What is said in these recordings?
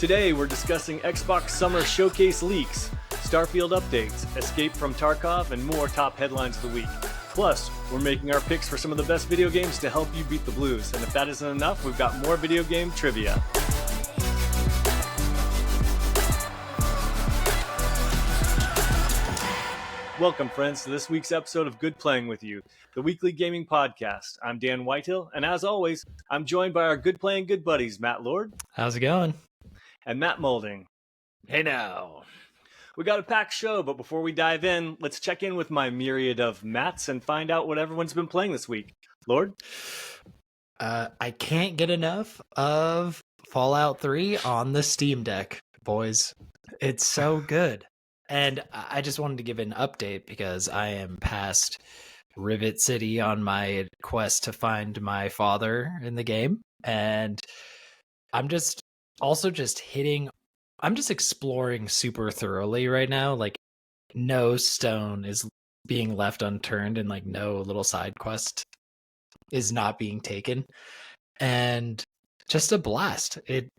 Today we're discussing Xbox Summer Showcase leaks, Starfield updates, Escape from Tarkov, and more top headlines of the week. Plus, we're making our picks for some of the best video games to help you beat the blues. And if that isn't enough, we've got more video game trivia. Welcome, friends, to this week's episode of Good Playing With You, the weekly gaming podcast. I'm Dan Whitehill, and as always, I'm joined by our Good Playing Good buddies, Matt Lord. How's it going? And Matt Maulding. Hey now. We got a packed show, but before we dive in, let's check in with my myriad of Matts and find out what everyone's been playing this week. Lord? I can't get enough of Fallout 3 on the Steam Deck, boys. It's so good. And I just wanted to give an update because I am past Rivet City on my quest to find my father in the game. And I'm just exploring super thoroughly right now. Like, no stone is being left unturned and like no little side quest is not being taken. And just a blast. It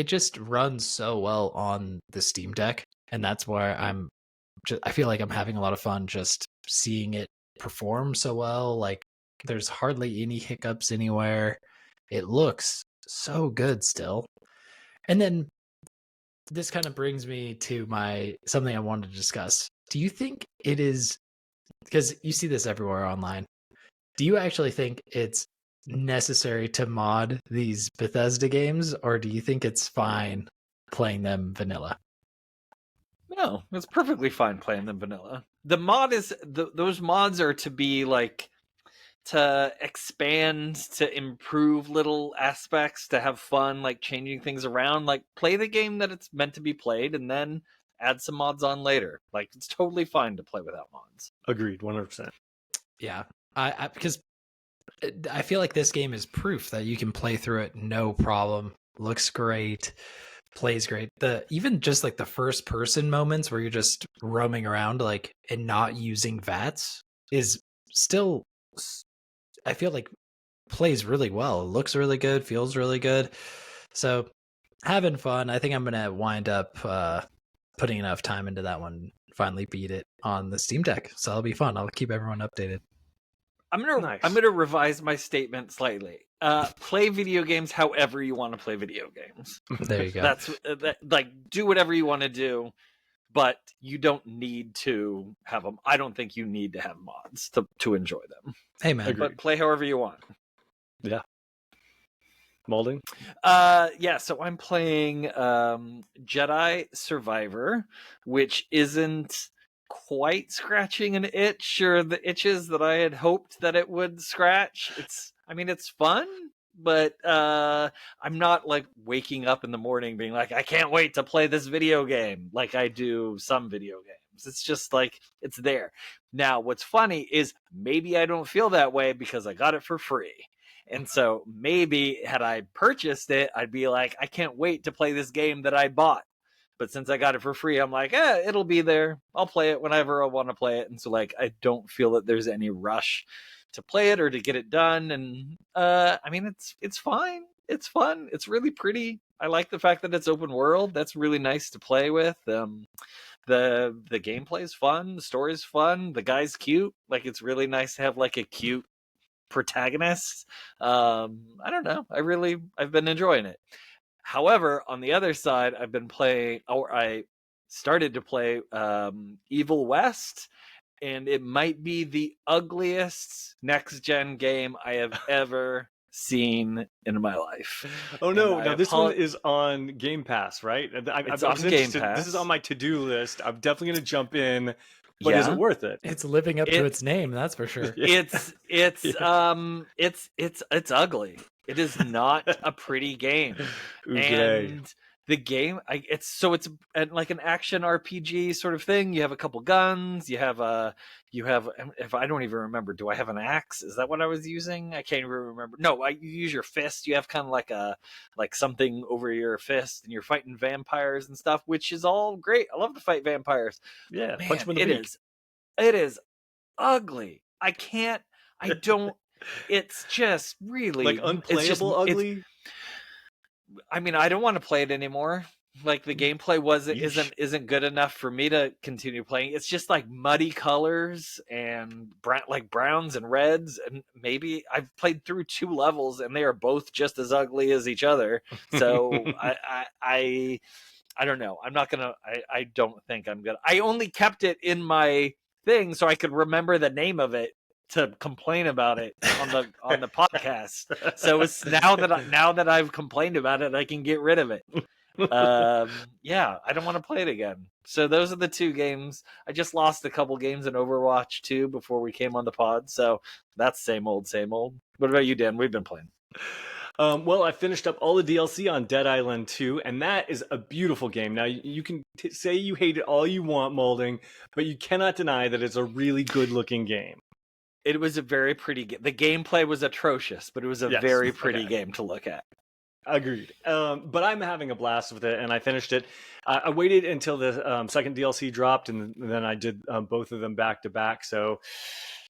just runs so well on the Steam Deck. And that's where I feel like I'm having a lot of fun just seeing it perform so well. Like, there's hardly any hiccups anywhere. It looks so good still. And then this kind of brings me to something I wanted to discuss. Do you think it is, because you see this everywhere online, do you actually think it's necessary to mod these Bethesda games, or do you think it's fine playing them vanilla? No, it's perfectly fine playing them vanilla. The mod is those mods are to be like to expand, to improve little aspects, to have fun, like changing things around. Like, play the game that it's meant to be played, and then add some mods on later. Like, it's totally fine to play without mods. Agreed, 100%. Yeah, because I feel like this game is proof that you can play through it no problem. Looks great. Plays great. Even just like the first person moments where you're just roaming around like and not using VATS is still, I feel like, plays really well. It looks really good, feels really good. So having fun. I think I'm gonna wind up putting enough time into that one, finally beat it on the Steam Deck. So it'll be fun. I'll keep everyone updated. I'm gonna revise my statement slightly. Play video games however you want to play video games. There you go. That's like, do whatever you want to do, but you don't need to have them. I don't think you need to have mods to enjoy them. Hey man, but play however you want. Yeah. Maulding? Yeah, so I'm playing Jedi Survivor, which isn't quite scratching an itch or the itches that I had hoped that it would scratch. It's fun, but I'm not like waking up in the morning being like, I can't wait to play this video game like I do some video games. It's just like, it's there. Now, what's funny is maybe I don't feel that way because I got it for free. And so maybe had I purchased it, I'd be like, I can't wait to play this game that I bought. But since I got it for free, I'm like, it'll be there. I'll play it whenever I want to play it. And so, like, I don't feel that there's any rush to play it or to get it done. And it's fine. It's fun. It's really pretty. I like the fact that it's open world. That's really nice to play with. The gameplay is fun. The story is fun. The guy's cute. Like, it's really nice to have like a cute protagonist. I don't know. I've been enjoying it. However, on the other side, I started to play Evil West, and it might be the ugliest next-gen game I have ever seen in my life. Oh no! Now this one is on Game Pass, right? It's on Game Pass. This is on my to-do list. I'm definitely going to jump in. But is it worth it? It's living up to its name, that's for sure. It's ugly. It is not a pretty game. And the game, it's like an action RPG sort of thing. You have a couple guns. You have if I don't even remember, do I have an axe? Is that what I was using? I can't even remember. No, you use your fist. You have kind of like something over your fist, and you're fighting vampires and stuff, which is all great. I love to fight vampires. Yeah, man, punch them in the beak. It is ugly. I don't. It's just really like unplayable ugly. I mean, I don't want to play it anymore. Like the gameplay Yeesh. isn't good enough for me to continue playing. It's just like muddy colors and like browns and reds, and maybe I've played through 2 levels and they are both just as ugly as each other. So I don't know. I'm not gonna. I don't think I'm gonna. I only kept it in my thing so I could remember the name of it to complain about it on the podcast. So it's now that I've complained about it, I can get rid of it. Yeah, I don't want to play it again. So those are the 2 games. I just lost a couple games in Overwatch 2 before we came on the pod. So that's same old, same old. What about you, Dan? We've been playing. Well, I finished up all the DLC on Dead Island 2, and that is a beautiful game. Now, you can say you hate it all you want, Maulding, but you cannot deny that it's a really good-looking game. It was a very pretty game. The gameplay was atrocious, but it was a very pretty game to look at. Agreed. But I'm having a blast with it, and I finished it. I waited until the second DLC dropped, and then I did both of them back to back. So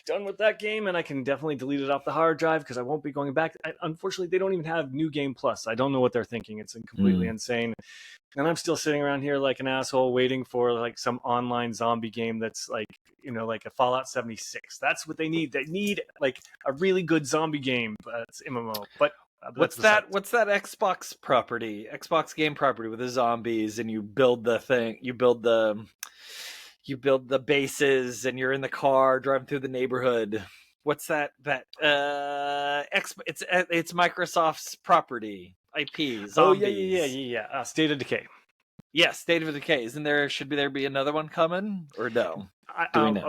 done with that game, and I can definitely delete it off the hard drive because I won't be going back. Unfortunately, they don't even have New Game Plus. I don't know what they're thinking. It's completely insane. And I'm still sitting around here like an asshole waiting for like some online zombie game that's like, like a Fallout 76. That's what they need. They need like a really good zombie game. It's MMO. But what's that Xbox property, Xbox game property with the zombies, and you build the thing, you build the bases, and you're in the car driving through the neighborhood. What's that it's Microsoft's property IP, zombies. Oh yeah. State of Decay. Yes, State of Decay. Should there be another one coming, or no?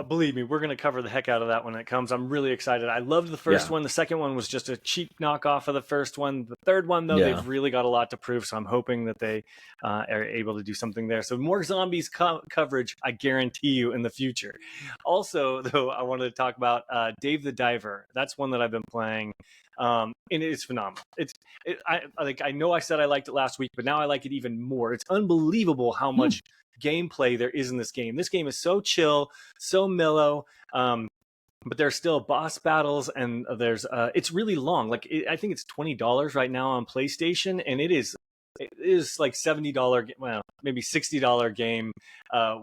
Believe me, we're going to cover the heck out of that when it comes. I'm really excited. I loved the first one. The second one was just a cheap knockoff of the first one. The third one, though, they've really got a lot to prove, so I'm hoping that they are able to do something there. So more zombies coverage, I guarantee you, in the future. Also, though, I wanted to talk about Dave the Diver. That's one that I've been playing. And it's phenomenal. I know I said I liked it last week, but now I like it even more. It's unbelievable how much gameplay there is in this game. This game is so chill, so mellow, but there's still boss battles, and there's it's really long. Like I think it's $20 right now on PlayStation, and it is like $70, well, maybe $60 game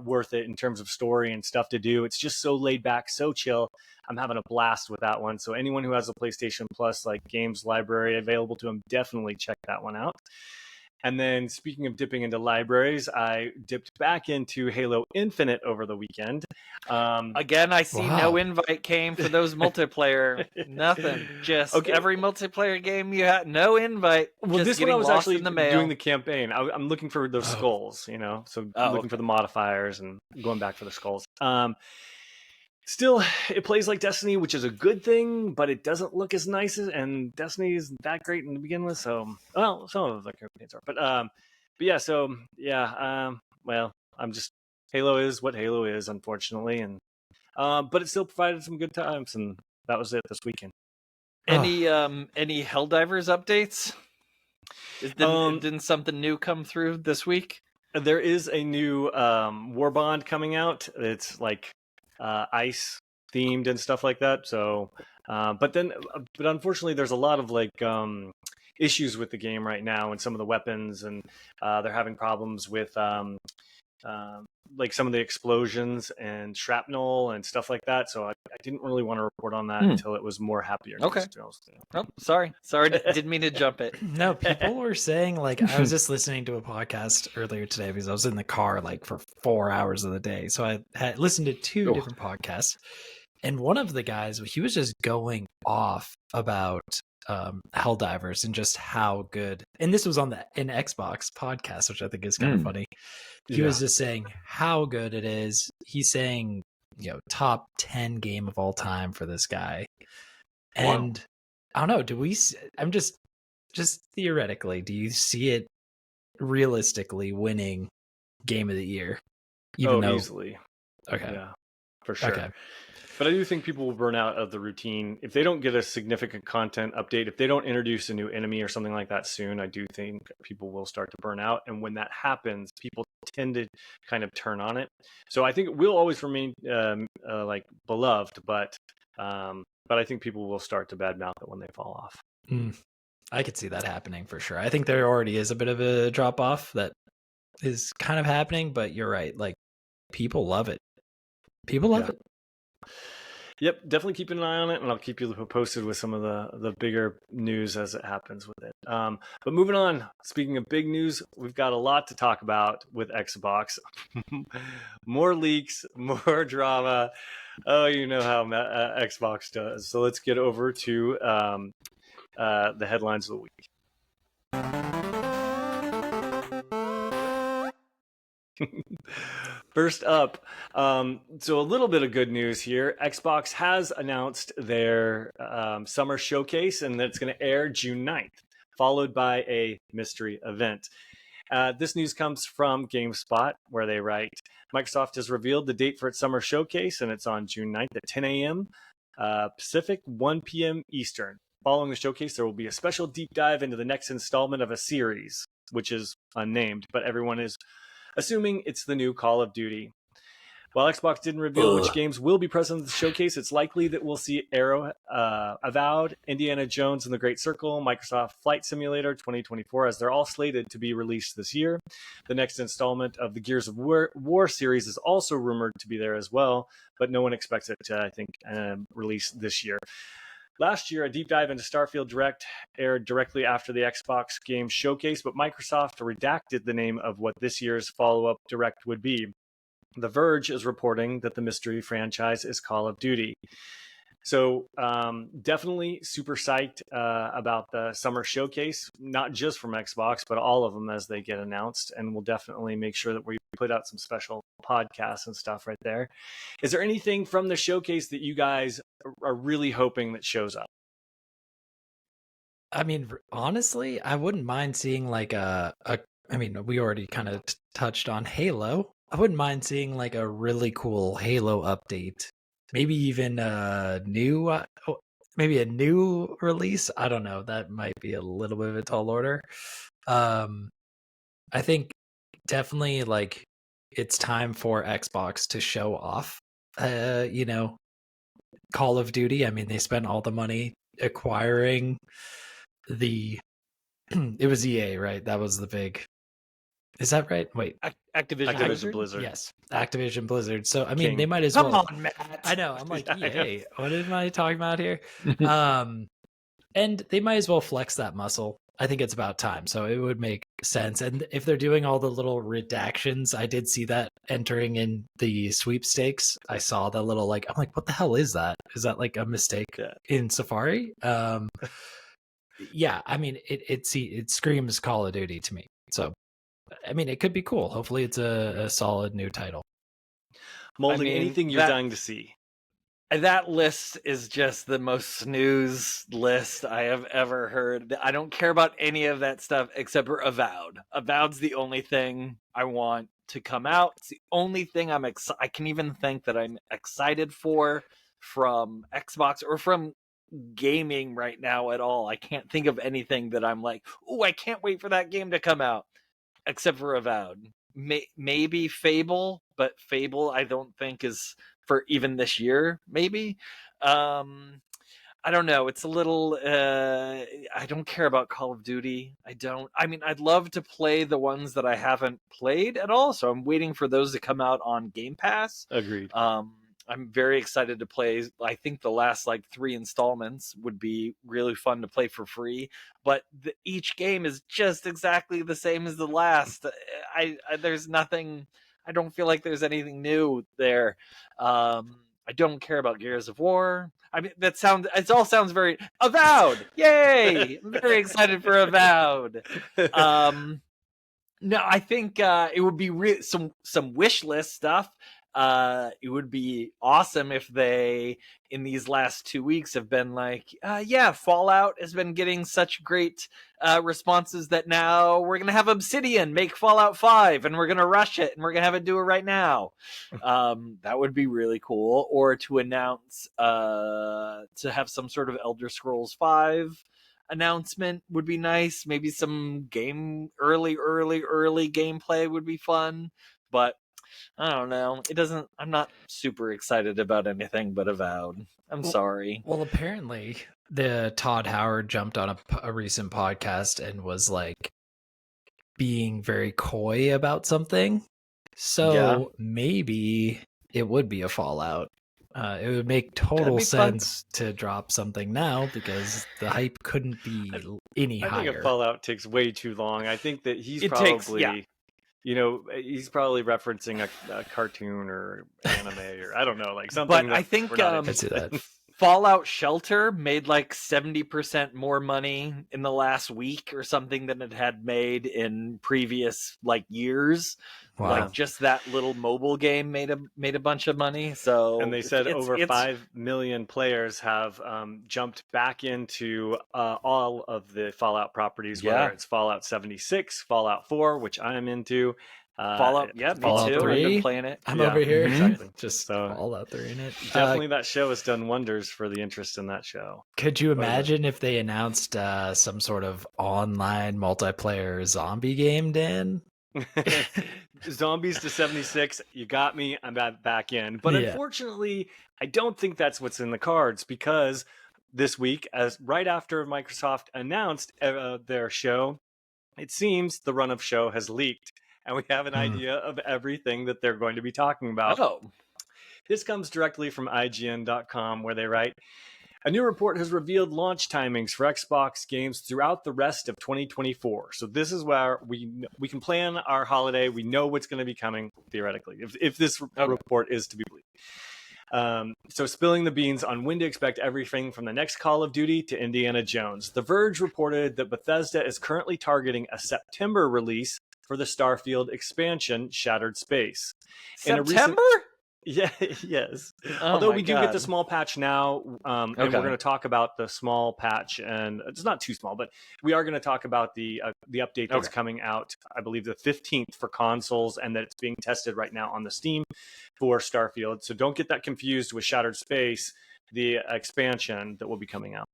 worth it in terms of story and stuff to do. It's just so laid back, so chill. I'm having a blast with that one. So anyone who has a PlayStation Plus like games library available to them, definitely check that one out. And then speaking of dipping into libraries, I dipped back into Halo Infinite over the weekend. Again, I see no invite came for those multiplayer. Nothing. Just every multiplayer game you had, no invite. Well, this one I was actually doing the campaign. I'm looking for those skulls, so looking for the modifiers and going back for the skulls. Still, it plays like Destiny, which is a good thing, but it doesn't look as nice and Destiny isn't that great to begin with. So, well, some of the campaigns are, but yeah. So, yeah. Well, I'm just Halo is what Halo is, unfortunately, and but it still provided some good times, and that was it this weekend. Any Helldivers updates? Didn't something new come through this week? There is a new Warbond coming out. It's like ice themed and stuff like that. So, but unfortunately, there's a lot of like issues with the game right now, and some of the weapons, and they're having problems with like some of the explosions and shrapnel and stuff like that. So I didn't really want to report on that until it was more happier. Okay. Oh, sorry, didn't mean to jump it. No, people were saying, like, I was just listening to a podcast earlier today because I was in the car like for 4 hours of the day. So I had listened to 2 different podcasts, and one of the guys, he was just going off about Helldivers and just how good, and this was on an Xbox podcast, which I think is kind of funny. He was just saying how good it is. He's saying, top 10 game of all time for this guy. And I don't know, I'm just theoretically, do you see it realistically winning game of the year? Easily. Okay. Yeah, for sure. Okay. But I do think people will burn out of the routine. If they don't get a significant content update, if they don't introduce a new enemy or something like that soon, I do think people will start to burn out. And when that happens, people tend to kind of turn on it. So I think it will always remain like beloved, but I think people will start to badmouth it when they fall off. I could see that happening for sure. I think there already is a bit of a drop off that is kind of happening, but you're right. Like, people love it. People love it. Yep, definitely keep an eye on it, and I'll keep you posted with some of the bigger news as it happens with it. But moving on, speaking of big news, we've got a lot to talk about with Xbox. More leaks, more drama. Oh, you know how Xbox does. So let's get over to the headlines of the week. First up, so a little bit of good news here. Xbox has announced their summer showcase, and that's going to air June 9th, followed by a mystery event. This news comes from GameSpot, where they write, Microsoft has revealed the date for its summer showcase, and it's on June 9th at 10 a.m. Pacific, 1 p.m. Eastern. Following the showcase, there will be a special deep dive into the next installment of a series, which is unnamed, but everyone is assuming it's the new Call of Duty. While Xbox didn't reveal which games will be present at the showcase, it's likely that we'll see Arrow, Avowed, Indiana Jones and the Great Circle, Microsoft Flight Simulator 2024, as they're all slated to be released this year. The next installment of the Gears of War series is also rumored to be there as well, but no one expects it to, I think, release this year. Last year, a deep dive into Starfield Direct aired directly after the Xbox game showcase, but Microsoft redacted the name of what this year's follow-up Direct would be. The Verge is reporting that the mystery franchise is Call of Duty. So definitely super psyched about the summer showcase, not just from Xbox, but all of them as they get announced. And we'll definitely make sure that we put out some special podcasts and stuff right there. Is there anything from the showcase that you guys are really hoping that shows up? I mean, honestly, I wouldn't mind seeing like I mean, we already kind of touched on Halo. I wouldn't mind seeing like a really cool Halo update. Maybe even a new release. I don't know. That might be a little bit of a tall order. I think definitely like it's time for Xbox to show off. Call of Duty. I mean, they spent all the money acquiring the it was EA, right? That was the big. Is that right? Wait, Activision Blizzard. Yes, Activision Blizzard. So I mean, King. they might as Come well. on, Matt. I know. I'm like, Yeah, I know. EA. What am I talking about here? And they might as well flex that muscle. I think it's about time. So it would make sense. And if they're doing all the little redactions, I did see that entering in the sweepstakes. I saw the little I'm like, what the hell is that? Is that like a mistake in Safari? Yeah, I mean, it screams Call of Duty to me. So, I mean, it could be cool. Hopefully, it's a solid new title. Maulding, anything you're dying to see? That list is just the most snooze list I have ever heard. I don't care about any of that stuff except for Avowed. Avowed's the only thing I want to come out. It's the only thing I can even think that I'm excited for from Xbox or from gaming right now at all. I can't think of anything that I'm like, oh, I can't wait for that game to come out, except for Avowed. Maybe Fable, but Fable I don't think is for even this year. Maybe I don't know. It's a little. I don't care about Call of Duty. I mean, I'd love to play the ones that I haven't played at all. So I'm waiting for those to come out on Game Pass. Agreed. I'm very excited to play. I think the last 3 installments would be really fun to play for free. But each game is just exactly the same as the last. There's nothing. I don't feel like there's anything new there. I don't care about Gears of War. I mean, it all sounds very Avowed. Yay! I'm very excited for Avowed. No, I think it would be some wish list stuff. It would be awesome if they, in these last 2 weeks, have been Fallout has been getting such great responses that now we're gonna have Obsidian make Fallout 5 and we're gonna rush it and we're gonna have it do it right now. That would be really cool. Or to announce to have some sort of Elder Scrolls 5 announcement would be nice. Maybe some early gameplay would be fun. But I don't know. It doesn't. I'm not super excited about anything but Avowed. I'm sorry. Well, apparently, the Todd Howard jumped on a recent podcast and was like being very coy about something. So maybe it would be a Fallout. It would make total sense to drop something now because the hype couldn't be any higher. I think a Fallout takes way too long. I think that he's It probably, takes- he's probably referencing a cartoon or anime or I don't know, like something. But that I think we're not I see interested in. that. Fallout Shelter made like 70% more money in the last week or something than it had made in previous like years. Wow. Like just that little mobile game made a bunch of money. So And they said over 5 million players have jumped back into all of the Fallout properties, whether it's Fallout 76, Fallout 4, which I'm into. Fallout, me Fallout too. 3. I've been playing it. I'm over here. Exactly. Just So, Fallout 3 in it. Definitely that show has done wonders for the interest in that show. Could you imagine if they announced some sort of online multiplayer zombie game, Dan? Zombies to 76, you got me, I'm back in. But unfortunately, I don't think that's what's in the cards because this week, as right after Microsoft announced their show, it seems the run of show has leaked and we have an idea of everything that they're going to be talking about. This comes directly from IGN.com where they write, a new report has revealed launch timings for Xbox games throughout the rest of 2024. So this is where we can plan our holiday. We know what's going to be coming, theoretically, if this report is to be believed. So spilling the beans on when to expect everything from the next Call of Duty to Indiana Jones. The Verge reported that Bethesda is currently targeting a September release for the Starfield expansion, Shattered Space. September? Yes. Although we do get the small patch now, and we're going to talk about the small patch, and it's not too small, but we are going to talk about the update that's coming out, I believe the 15th for consoles, and that it's being tested right now on the Steam for Starfield. So don't get that confused with Shattered Space, the expansion that will be coming out.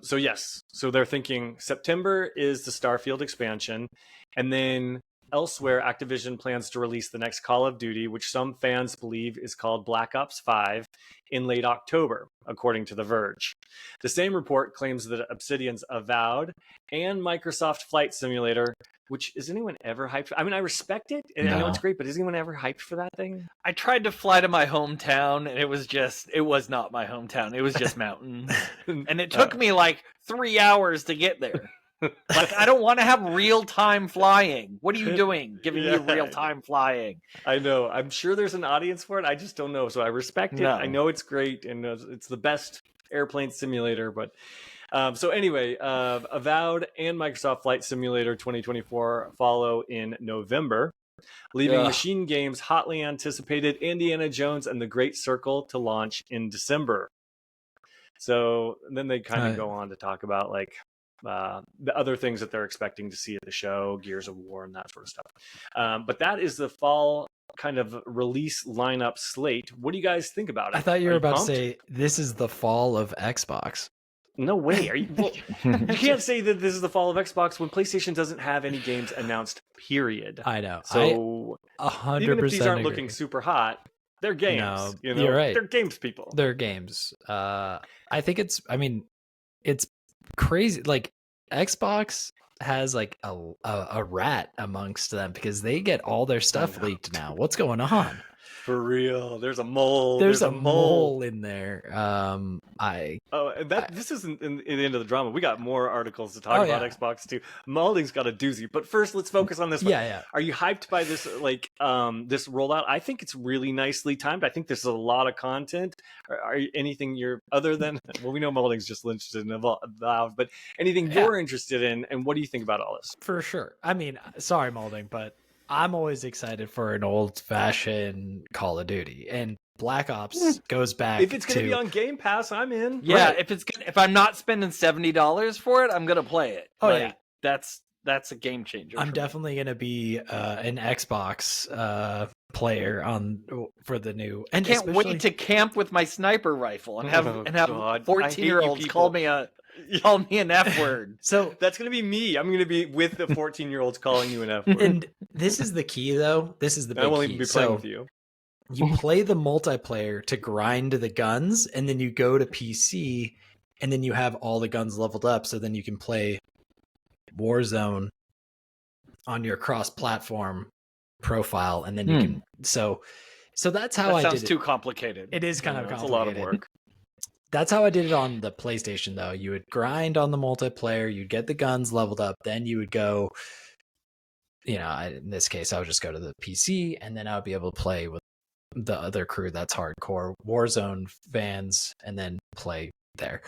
So yes, so they're thinking September is the Starfield expansion, and then elsewhere, Activision plans to release the next Call of Duty, which some fans believe is called Black Ops 5, in late October, according to The Verge. The same report claims that Obsidian's Avowed and Microsoft Flight Simulator, which is anyone ever hyped for? I mean, I respect it, and I know it's great, but is anyone ever hyped for that thing? I tried to fly to my hometown, and it was not my hometown. It was just mountains. And it took me like 3 hours to get there. Like, I don't want to have real-time flying. What are you doing giving me real-time flying? I know. I'm sure there's an audience for it. I just don't know. So I respect it. I know it's great, and it's the best airplane simulator. But so anyway, Avowed and Microsoft Flight Simulator 2024 follow in November, leaving Machine Games' hotly anticipated Indiana Jones and the Great Circle to launch in December. So then they kind of go on to talk about like the other things that they're expecting to see at the show, Gears of War and that sort of stuff. But that is the fall kind of release lineup slate. What do you guys think about it? I thought you were about to say this is the fall of Xbox. No way. Are you? Well, you can't say that this is the fall of Xbox when PlayStation doesn't have any games announced. Period. I know. So 100% even if these aren't agree. looking super hot, they're games. No, you know? you're right. They're games people. They're games. I think it's crazy. Like Xbox has like a rat amongst them because they get all their stuff leaked now. What's going on? For real. There's a mole. There's a mole in there. This isn't in the end of the drama. We got more articles to talk about Xbox too. Maulding's got a doozy. But first, let's focus on this one. Yeah. Are you hyped by this this rollout? I think it's really nicely timed. I think there's a lot of content. Are you anything you're other than we know Maulding's just interested in Avowed, but anything you're interested in, and what do you think about all this? For sure. I mean, sorry, Maulding, but I'm always excited for an old-fashioned Call of Duty, and Black Ops goes back. If it's going to be on Game Pass, I'm in. Yeah, right. If I'm not spending $70 for it, I'm going to play it. Oh yeah, that's a game changer. I'm definitely going to be an Xbox player for the new. And I can't wait to camp with my sniper rifle and have 14-year-olds call me an F word. So that's going to be me. I'm going to be with the 14-year-olds calling you an F word. And This is the key, though. This is the big I won't key. even be playing with you. You play the multiplayer to grind the guns, and then you go to PC, and then you have all the guns leveled up, so then you can play Warzone on your cross-platform profile, and then you can. So that's how I did it. Sounds too complicated. It is kind of It's a complicated. lot of work. That's how I did it on the PlayStation, though. You would grind on the multiplayer, you'd get the guns leveled up, then you would go, in this case, I would just go to the PC, and then I would be able to play with the other crew that's hardcore Warzone fans, and then play there.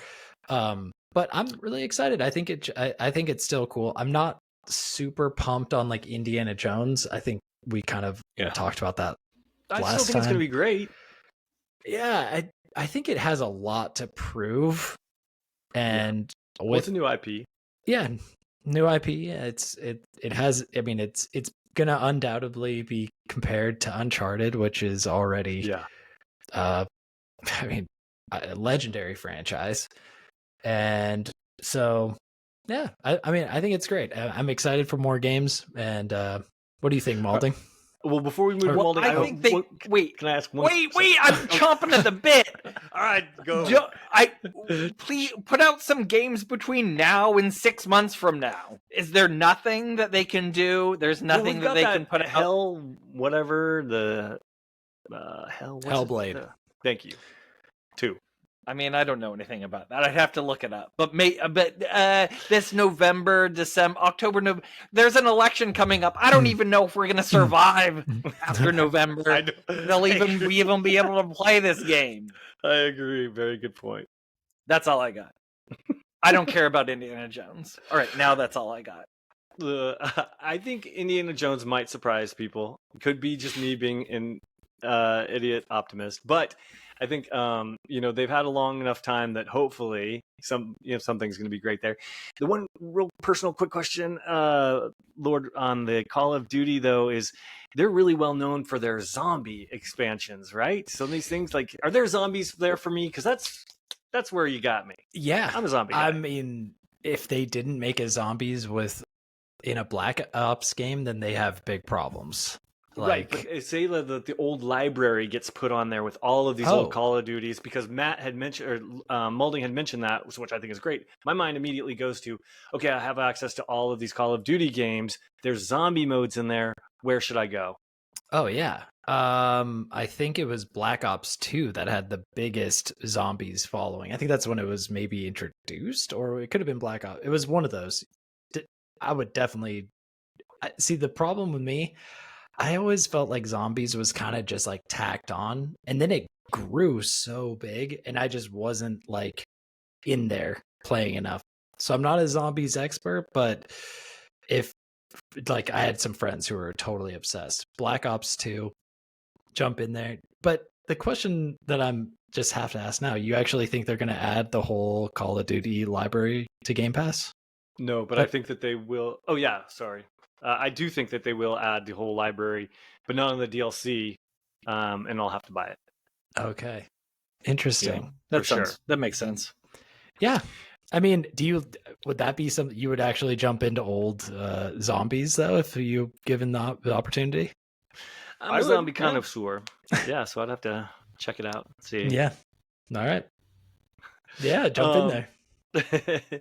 But I'm really excited. I think it's still cool. I'm not super pumped on like Indiana Jones. I think we kind of talked about that I last still think time. it's going to be great. Yeah, I think it has a lot to prove, and What's a new IP? Yeah, new IP. Yeah, it has. I mean, it's gonna undoubtedly be compared to Uncharted, which is already a legendary franchise, and so I mean, I think it's great. I'm excited for more games. And what do you think, Maulding? Well, before we move to Maulding, I think wait. Can I ask one? Wait! I'm chomping at the bit. All right, go. Please put out some games between now and 6 months from now. Is there nothing that they can do? There's nothing that they can put out. Hellblade. Thank you. 2. I mean, I don't know anything about that. I'd have to look it up. But this November, December, October, November, there's an election coming up. I don't even know if we're going to survive after November. They'll even be able to play this game. I agree. Very good point. That's all I got. I don't care about Indiana Jones. All right, now that's all I got. I think Indiana Jones might surprise people. Could be just me being an idiot optimist, but I think they've had a long enough time that hopefully something's going to be great there. The one real personal quick question, Lord, on the Call of Duty though, is they're really well known for their zombie expansions, right? So these things are there zombies there for me? Because that's where you got me. Yeah, I'm a zombie guy. I mean, if they didn't make a zombies in a Black Ops game, then they have big problems. Right, but say that the old library gets put on there with all of these old Call of Duties, because Matt had mentioned, or Maulding had mentioned that, which I think is great. My mind immediately goes to, okay, I have access to all of these Call of Duty games. There's zombie modes in there. Where should I go? Oh, yeah. I think it was Black Ops 2 that had the biggest zombies following. I think that's when it was maybe introduced, or it could have been Black Ops. It was one of those. I would definitely... See, the problem with me... I always felt like zombies was kind of just like tacked on, and then it grew so big, and I just wasn't like in there playing enough. So I'm not a zombies expert, but if I had some friends who were totally obsessed. Black Ops 2, jump in there. But the question that I'm just have to ask now, you actually think they're going to add the whole Call of Duty library to Game Pass? No, but I think that they will. Oh yeah, sorry. I do think that they will add the whole library, but not on the DLC, and I'll have to buy it. Okay. Interesting. Yeah, that makes sense. Yeah. I mean, would that be something you would actually jump into old zombies, though, if you given the opportunity? I'm a zombie connoisseur. Yeah, so I'd have to check it out. See. Yeah. All right. Yeah, jump in there.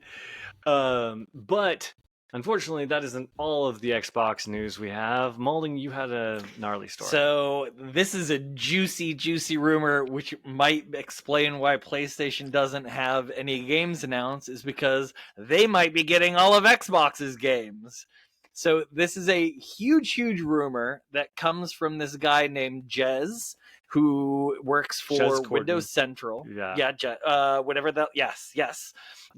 But... unfortunately, that isn't all of the Xbox news we have. Maulding, you had a gnarly story. So this is a juicy, juicy rumor, which might explain why PlayStation doesn't have any games announced, is because they might be getting all of Xbox's games. So this is a huge, huge rumor that comes from this guy named Jez, who works for Windows Central. Yeah, whatever that. Yes.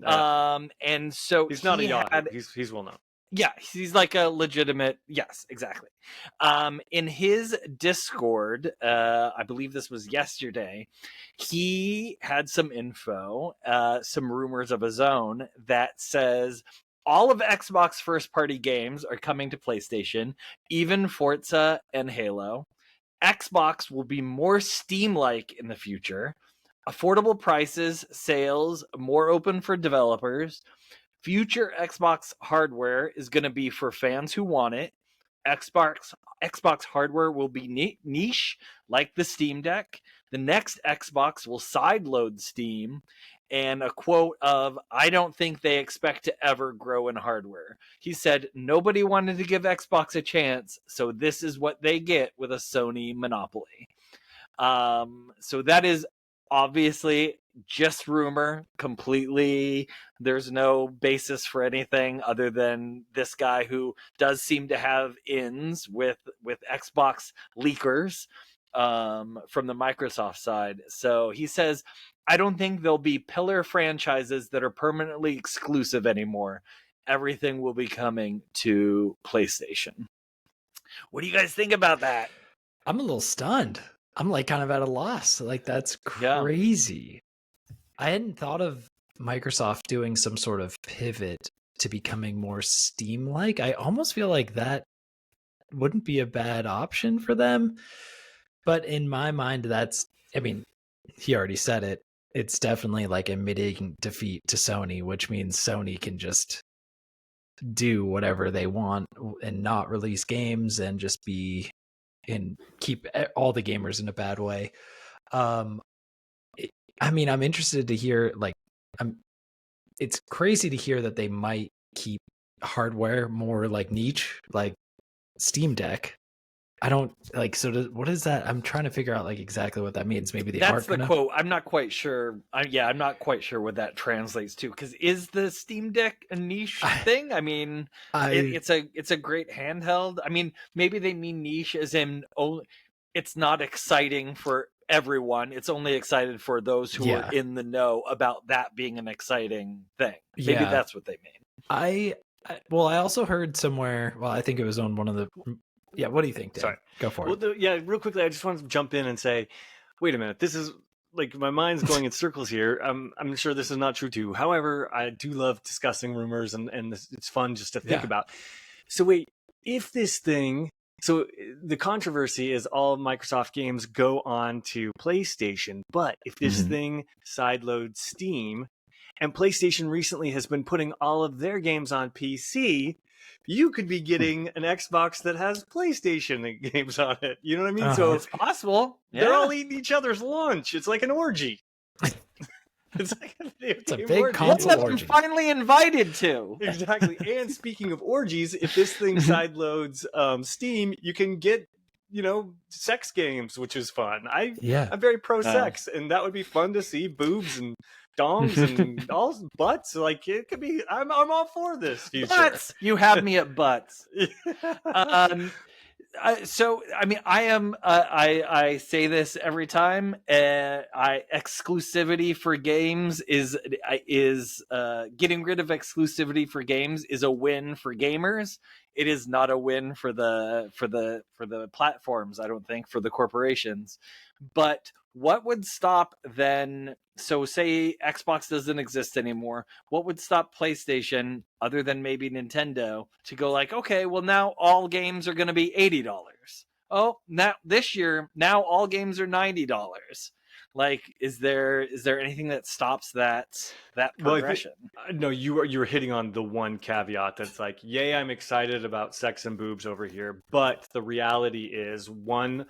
And so he's not a yacht. He's well known. Yeah, he's like a legitimate. Yes, exactly. In his Discord, I believe this was yesterday, he had some info, some rumors of his own that says all of Xbox first-party games are coming to PlayStation, even Forza and Halo. Xbox will be more Steam-like in the future. Affordable prices, sales, more open for developers. Future Xbox hardware is going to be for fans who want it. Xbox hardware will be niche, like the Steam Deck. The next Xbox will sideload Steam, and a quote of, "I don't think they expect to ever grow in hardware." He said nobody wanted to give Xbox a chance, so this is what they get with a Sony monopoly. So that is obviously just rumor, completely. There's no basis for anything other than this guy who does seem to have ins with Xbox leakers from the Microsoft side. So he says, "I don't think there'll be pillar franchises that are permanently exclusive anymore. Everything will be coming to PlayStation." What do you guys think about that? I'm a little stunned. I'm like kind of at a loss. Like, that's crazy. I hadn't thought of Microsoft doing some sort of pivot to becoming more Steam-like. I almost feel like that wouldn't be a bad option for them. But in my mind, I mean, he already said it. It's definitely like admitting defeat to Sony, which means Sony can just do whatever they want and not release games and just be and keep all the gamers in a bad way. I mean, I'm interested to hear, like, it's crazy to hear that they might keep hardware more like niche, like Steam Deck. I don't like, so what is that? I'm trying to figure out like exactly what that means. Maybe that's the quote. I'm not quite sure. I'm not quite sure what that translates to. Because is the Steam Deck a niche thing? I mean, it's a great handheld. I mean, maybe they mean niche as in only. It's not exciting for everyone. It's only excited for those who are in the know about that being an exciting thing. Maybe that's what they mean. I also heard somewhere. Well, I think it was on one of the. Yeah, what do you think, Dan? Sorry. Go for it. Well, real quickly, I just wanted to jump in and say, wait a minute, this is, like, my mind's going in circles here. I'm sure this is not true too. However, I do love discussing rumors, and it's fun just to think about. So wait, if this thing, so the controversy is all Microsoft games go on to PlayStation, but if this thing sideloads Steam, and PlayStation recently has been putting all of their games on PC, you could be getting an Xbox that has PlayStation games on it. You know what I mean? So it's possible. They're all eating each other's lunch. It's like an orgy. It's like a big console orgy. I'm finally invited to. Exactly. And speaking of orgies, if this thing sideloads Steam, you can get, sex games, which is fun. I'm very pro sex, and that would be fun to see boobs and dongs and all butts. Like, it could be. I'm all for this future. Butts. You have me at butts. So I mean, I am. I say this every time. Exclusivity for games is getting rid of exclusivity for games is a win for gamers. It is not a win for the platforms. I don't think, for the corporations. But what would stop then? So say Xbox doesn't exist anymore. What would stop PlayStation, other than maybe Nintendo, to go like, okay, well, now all games are going to be $80. Oh, now this year, now all games are $90. Like, is there anything that stops that progression? No, you're hitting on the one caveat that's like, yay, I'm excited about sex and boobs over here, but the reality is one.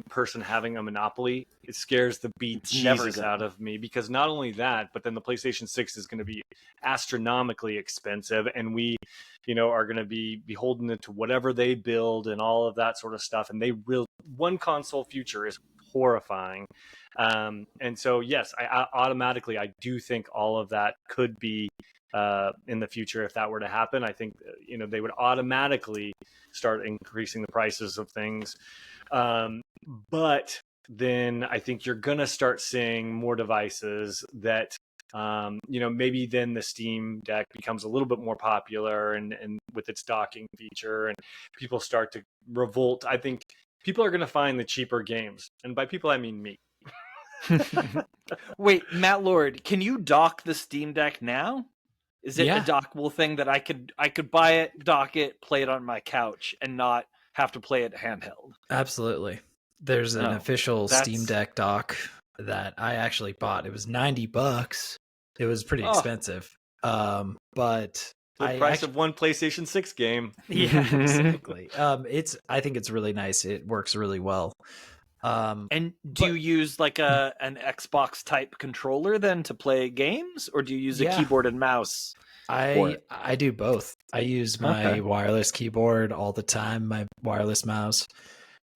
Person having a monopoly, it scares the bejesus out of me, because not only that, but then the PlayStation 6 is going to be astronomically expensive, and we, are going to be beholden to whatever they build and all of that sort of stuff. And one console future is horrifying. And so, yes, I do think all of that could be in the future. If that were to happen, I think, they would automatically start increasing the prices of things. But then I think you're going to start seeing more devices that, maybe then the Steam Deck becomes a little bit more popular and with its docking feature, and people start to revolt. I think people are going to find the cheaper games. And by people, I mean me. Wait, Matt Lord, can you dock the Steam Deck now? Is it a dockable thing that I could buy it, dock it, play it on my couch, and not have to play it handheld? Absolutely. There's an official Steam Deck dock that I actually bought. It was $90. It was pretty expensive. But The price of one PlayStation 6 game. Yeah, exactly. I think it's really nice. It works really well. And do you use like an Xbox type controller then to play games, or do you use a keyboard and mouse? I do both. I use my wireless keyboard all the time, my wireless mouse.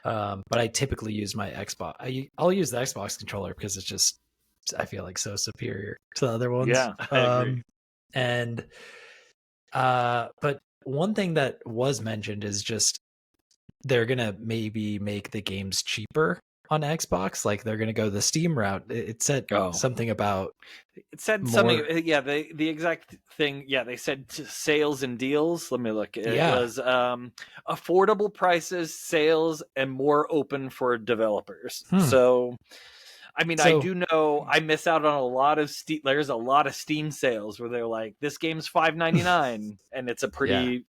But I typically use my Xbox. I'll use the Xbox controller because it's just, I feel like, so superior to the other ones. Yeah, I agree. And but one thing that was mentioned is just they're gonna maybe make the games cheaper on Xbox. Like they're gonna go the Steam route. It said something about. It said something. Yeah, the exact thing. Yeah, they said sales and deals. Let me look. It was affordable prices, sales, and more open for developers. So, I mean, I do know I miss out on a lot of Steam. There's a lot of Steam sales where they're like, "This game's $5.99," and it's a pretty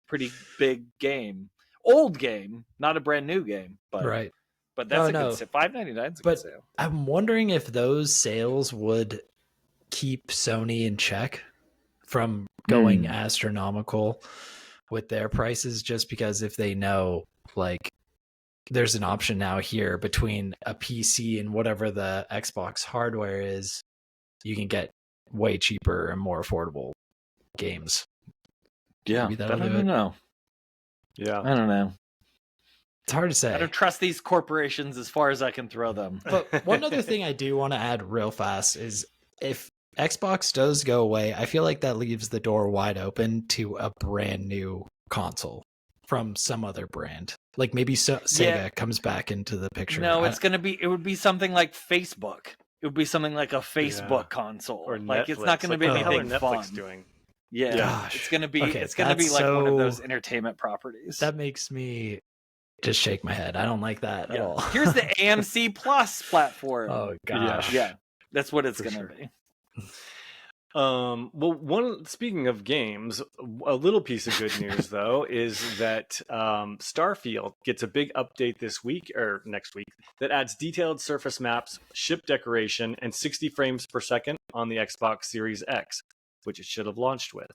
big game, old game, not a brand new game, but right. But that's good sale. $5.99 is a good sale. I'm wondering if those sales would keep Sony in check from going astronomical with their prices, just because if they know, like, there's an option now here between a PC and whatever the Xbox hardware is, you can get way cheaper and more affordable games. Yeah, I don't know. Yeah, I don't know. It's hard to say. I don't trust these corporations as far as I can throw them. But one other thing I do want to add real fast is if Xbox does go away, I feel like that leaves the door wide open to a brand new console from some other brand. Like maybe Sega comes back into the picture. No, it would be something like Facebook. It would be something like a Facebook console. Or like Netflix. It's not going to be anything fun. Doing. Yeah. Gosh. It's going to be like one of those entertainment properties. That makes me just shake my head. I don't like that at all. Here's the AMC Plus platform. Oh gosh. Yeah. That's what it's going to be. Well, speaking of games, a little piece of good news though is that Starfield gets a big update this week or next week that adds detailed surface maps, ship decoration, and 60 frames per second on the Xbox Series X, which it should have launched with.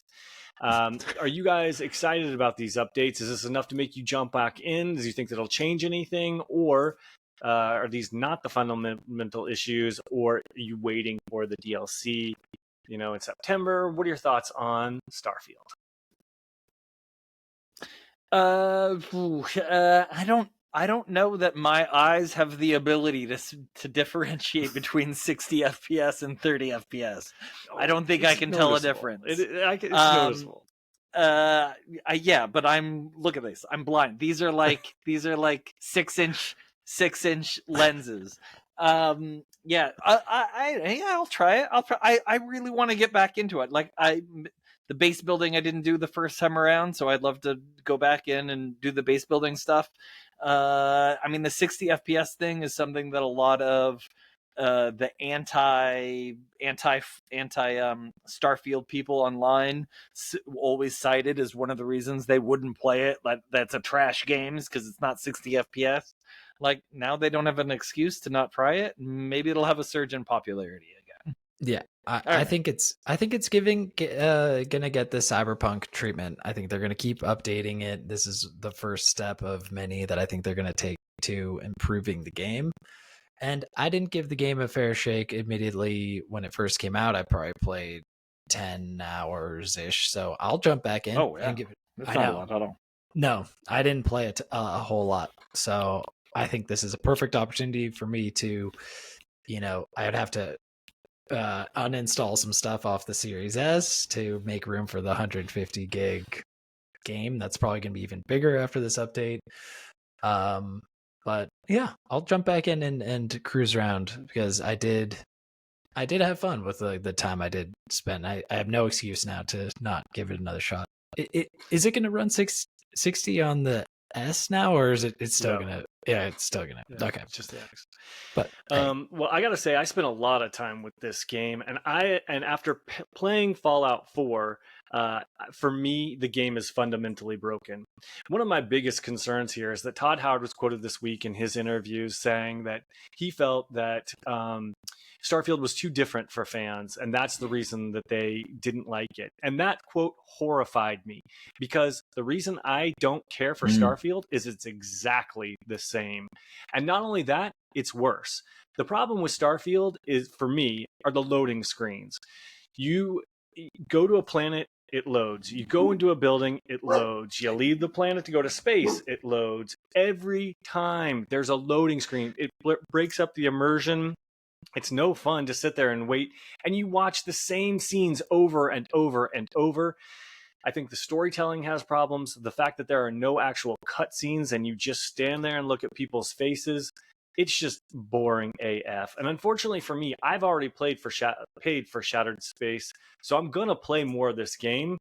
Are you guys excited about these updates? Is this enough to make you jump back in? Do you think that'll change anything, or are these not the fundamental issues, or are you waiting for the DLC? In September? What are your thoughts on Starfield? I don't know that my eyes have the ability to differentiate between 60 FPS and 30 FPS. I don't think I can tell a difference. It's noticeable. Yeah, but look at this. I'm blind. These are like 6-inch lenses. Yeah, I'll try it. I really want to get back into it. Like the base building I didn't do the first time around, so I'd love to go back in and do the base building stuff. I mean, the 60 FPS thing is something that a lot of the anti Starfield people online always cited as one of the reasons they wouldn't play it. Like, that's a trash game because it's not 60 FPS. Like, now they don't have an excuse to not try it. Maybe it'll have a surge in popularity again. Yeah, I think it's gonna get the Cyberpunk treatment. I think they're gonna keep updating it. This is the first step of many that I think they're gonna take to improving the game. And I didn't give the game a fair shake. Admittedly, when it first came out, I probably played 10 hours ish. So I'll jump back in and give it. That's not a lot at all. No, I didn't play it a whole lot. So I think this is a perfect opportunity for me to, I'd have to uninstall some stuff off the Series S to make room for the 150 gig game. That's probably going to be even bigger after this update. But yeah, I'll jump back in and cruise around because I did have fun with the time I did spend. I have no excuse now to not give it another shot. Is it going to run 60 on the S now, or is it's still gonna? Yeah, it's still gonna. Yeah, okay, it's just the X. But well, I gotta say, I spent a lot of time with this game, and after playing Fallout 4, For me, the game is fundamentally broken. One of my biggest concerns here is that Todd Howard was quoted this week in his interviews saying that he felt that Starfield was too different for fans, and that's the reason that they didn't like it. And that quote horrified me, because the reason I don't care for Starfield is it's exactly the same. And not only that, it's worse. The problem with Starfield is, for me, are the loading screens. You go to a planet, it loads. You go into a building, it loads. You leave the planet to go to space, it loads. Every time there's a loading screen, it breaks up the immersion. It's no fun to sit there and wait, and you watch the same scenes over and over and over. I think the storytelling has problems. The fact that there are no actual cutscenes and you just stand there and look at people's faces, it's just boring AF. And unfortunately for me, I've already paid for Shattered Space, so I'm gonna play more of this game.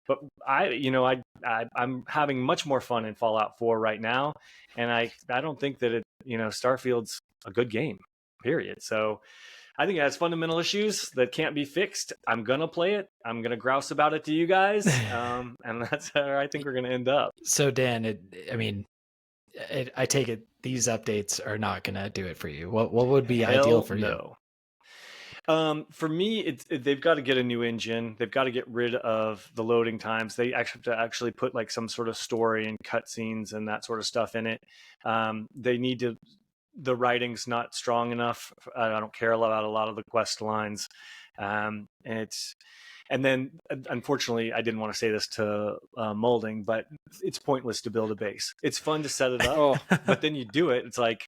But I'm having much more fun in Fallout 4 right now, and I don't think that Starfield's a good game. Period. So I think it has fundamental issues that can't be fixed. I'm gonna play it. I'm gonna grouse about it to you guys, and that's where I think we're gonna end up. So Dan, I take it these updates are not gonna do it for you. What would be ideal for you? For me, they've got to get a new engine. They've got to get rid of the loading times. They actually have to put like some sort of story and cutscenes and that sort of stuff in it. They need to. The writing's not strong enough. I don't care about a lot of the quest lines. And then unfortunately, I didn't want to say this to Maulding, but it's pointless to build a base. It's fun to set it up, but then you do it. It's like,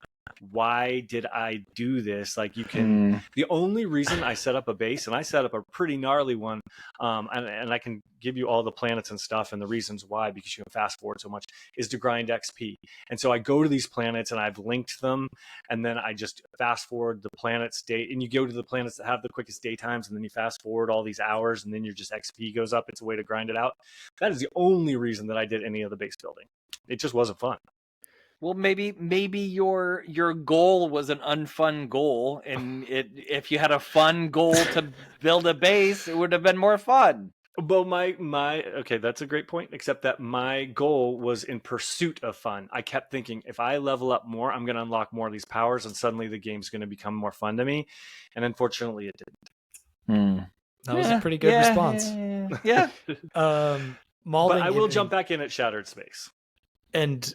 why did I do this? Like, you can. The only reason I set up a base, and I set up a pretty gnarly one, and I can give you all the planets and stuff and the reasons why, because you can fast forward so much, is to grind XP. And so I go to these planets and I've linked them, and then I just fast forward the planets' date, and you go to the planets that have the quickest daytimes, and then you fast forward all these hours, and then your just XP goes up. It's a way to grind it out. That is the only reason that I did any of the base building. It just wasn't fun. Well, maybe your goal was an unfun goal, and if you had a fun goal to build a base, it would have been more fun. Well, okay, that's a great point, except that my goal was in pursuit of fun. I kept thinking, if I level up more, I'm going to unlock more of these powers, and suddenly the game's going to become more fun to me. And unfortunately, it didn't. That was a pretty good response. Yeah. But I will jump back in at Shattered Space. And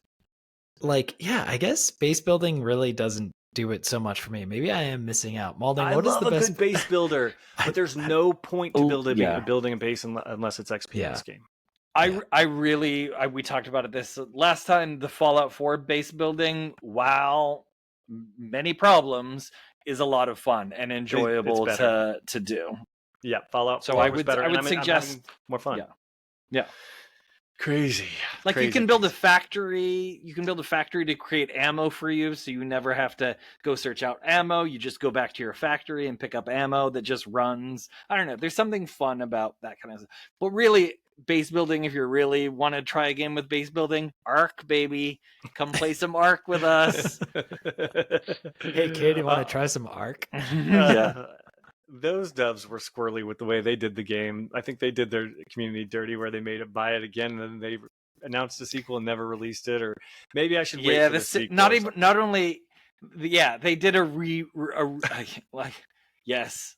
I guess base building really doesn't do it so much for me. Maybe I am missing out. Maulding, I love a good base builder, but there's no point to building a base unless it's XP in this game. We talked about it this last time. The Fallout 4 base building, while many problems, is a lot of fun and enjoyable to do. Yeah, Fallout 4 so I would suggest more fun. Yeah. Crazy. You can build a factory. You can build a factory to create ammo for you, so you never have to go search out ammo. You just go back to your factory and pick up ammo that just runs. I don't know. There's something fun about that kind of stuff. But really, base building, if you really want to try a game with base building, Ark, baby. Come play some Ark with us. Hey, kid, you want to try some Ark? Yeah. Those devs were squirrely with the way they did the game. I think they did their community dirty, where they made it buy it again, and then they announced a sequel and never released it. Or maybe I should wait for the sequel. They did yes.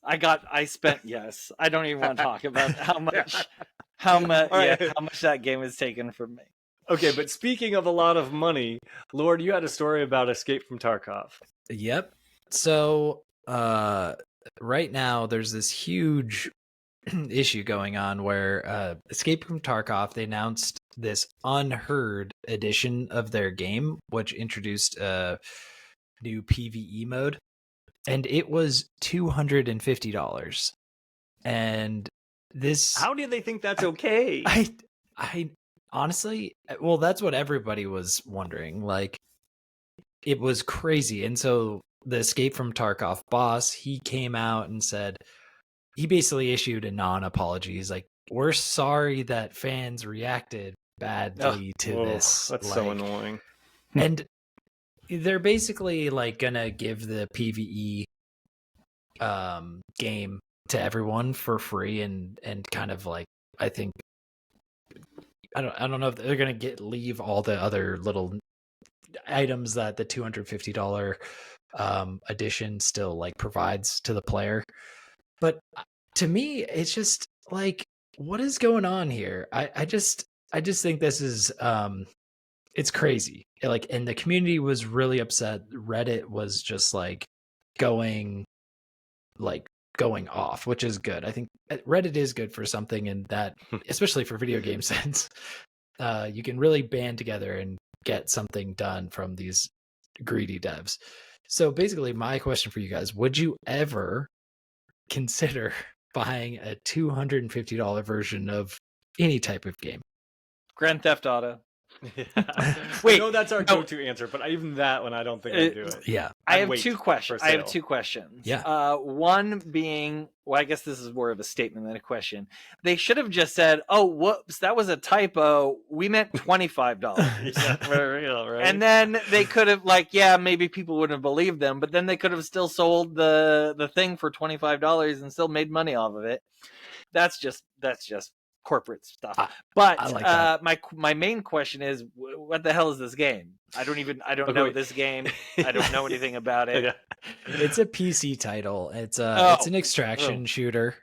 Yes. I don't even want to talk about how much that game has taken from me. Okay, but speaking of a lot of money, Lord, you had a story about Escape from Tarkov. Yep. So, right now there's this huge issue going on where Escape from Tarkov, they announced this unheard edition of their game, which introduced a new PvE mode, and it was $250. And this, how do they think that's okay? I honestly, well, that's what everybody was wondering. Like, it was crazy. And so the Escape from Tarkov boss, he came out and said, he basically issued a non-apology. He's like, we're sorry that fans reacted badly to this. That's so annoying. And they're basically gonna give the PvE game to everyone for free and kind of I think I don't know if they're gonna leave all the other little items that the $250 edition still like provides to the player. But to me, it's just like, what is going on here? I just think this is it's crazy. Like, and the community was really upset. Reddit was just like going going off, which is good. I think Reddit is good for something, and that especially for video game sense, you can really band together and get something done from these greedy devs. So basically, my question for you guys: would you ever consider buying a $250 version of any type of game? Grand Theft Auto. Yeah. Wait, I know that's our no. go-to answer, but even that one, I don't think I'd do it. Yeah. I I'd have wait two questions. for I have sale. two questions. Yeah. One being, well, I guess this is more of a statement than a question. They should have just said, "Oh, whoops, that was a typo. We meant $25." Yeah, for real, right? And then they could have, like, yeah, maybe people wouldn't have believed them, but then they could have still sold the thing for $25 and still made money off of it. That's just corporate stuff. But I like that. my main question is, what the hell is this game? I don't Okay, know wait. this game. I don't know anything about it. Yeah. It's a PC title. It's Oh. it's an extraction shooter.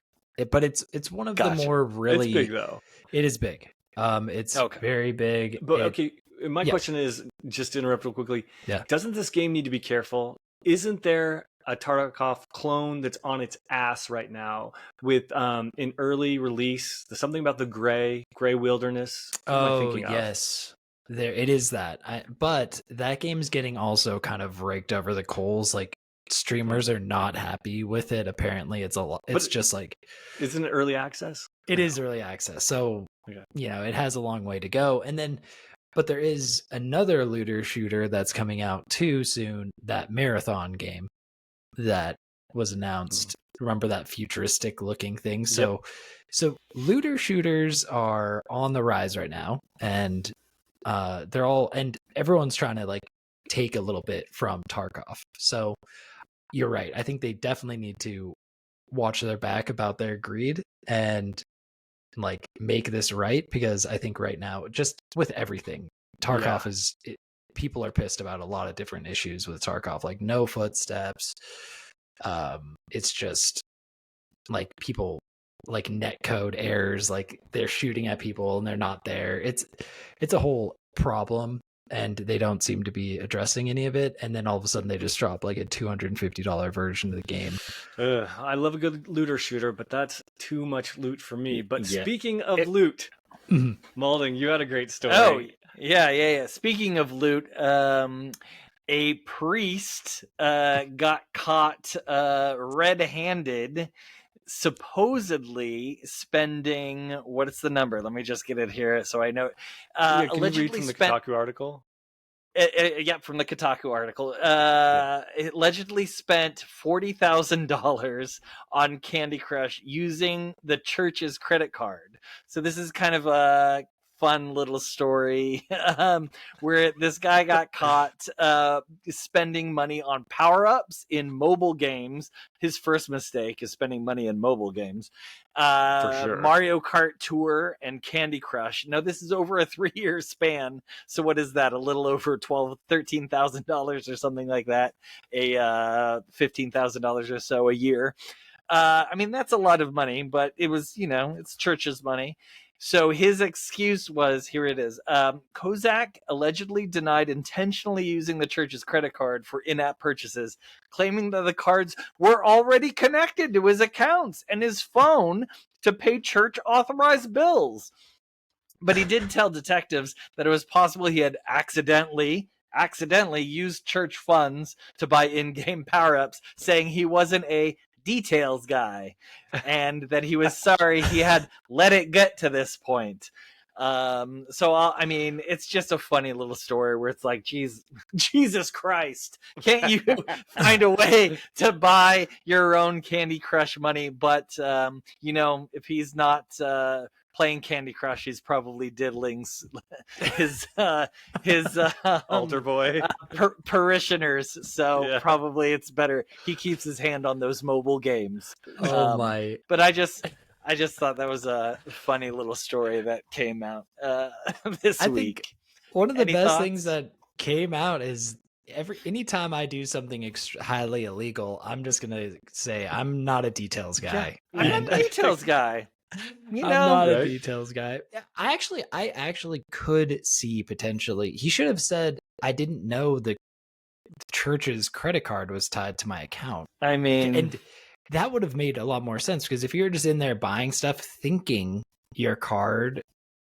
But it's one of the Gotcha. more really It's big though. It is big. It's Okay. very big. But okay, my yeah. question is, just to interrupt real quickly. Yeah. Doesn't this game need to be careful? Isn't there a Tarkov clone that's on its ass right now with in early release? There's something about the gray wilderness. What am I thinking of? Yes. There it is that. But that game's getting also kind of raked over the coals. Like, streamers are not happy with it. Apparently, it's a lot. It's But just like, isn't it early access? it is early access, so Okay. it has a long way to go. And then, but there is another looter shooter that's coming out too soon. That Marathon game that was announced. Remember that futuristic looking thing? So looter shooters are on the rise right now, and everyone's trying to like take a little bit from Tarkov. So you're right. I think they definitely need to watch their back about their greed and like make this right, because I think right now, just with everything, Tarkov people are pissed about a lot of different issues with Tarkov, like no footsteps. It's just like people, like netcode errors, like they're shooting at people and they're not there. It's a whole problem, and they don't seem to be addressing any of it. And then all of a sudden they just drop like a $250 version of the game. I love a good looter shooter, but that's too much loot for me. But Yeah. speaking of loot, Maulding, you had a great story. Oh, yeah. Speaking of loot, a priest got caught red-handed, supposedly spending, what is the number? Let me just get it here so I know. Can you read Allegedly from the spent. Kotaku article? Yeah, from the Kotaku article. It allegedly spent $40,000 on Candy Crush using the church's credit card. So this is kind of a fun little story where this guy got caught spending money on power-ups in mobile games. His first mistake is spending money in mobile games. For sure. Mario Kart Tour and Candy Crush. Now, this is over a 3-year span. So what is that? A little over $13,000 or something like that. A $15,000 or so a year. I mean, that's a lot of money, but it was, it's church's money. So his excuse was, here it is. Kozak allegedly denied intentionally using the church's credit card for in-app purchases, claiming that the cards were already connected to his accounts and his phone to pay church-authorized bills. But he did tell detectives that it was possible he had accidentally used church funds to buy in-game power-ups, saying he wasn't a details guy and that he was sorry he had let it get to this point. I mean, it's just a funny little story where it's like, Jesus Christ, can't you find a way to buy your own Candy Crush money? But if he's not playing Candy Crush, he's probably diddling his Altar boy parishioners. So probably it's better he keeps his hand on those mobile games. Oh my! But I just I just thought that was a funny little story that came out this I week. think one of the Any best things thoughts? that came out is anytime I do something highly illegal, I'm just gonna say I'm not a details guy. I'm And not a details guy. You I'm know, not a Right. details guy. I actually could see potentially. He should have said, "I didn't know the church's credit card was tied to my account," I mean, and that would have made a lot more sense. Because if you're just in there buying stuff, thinking your card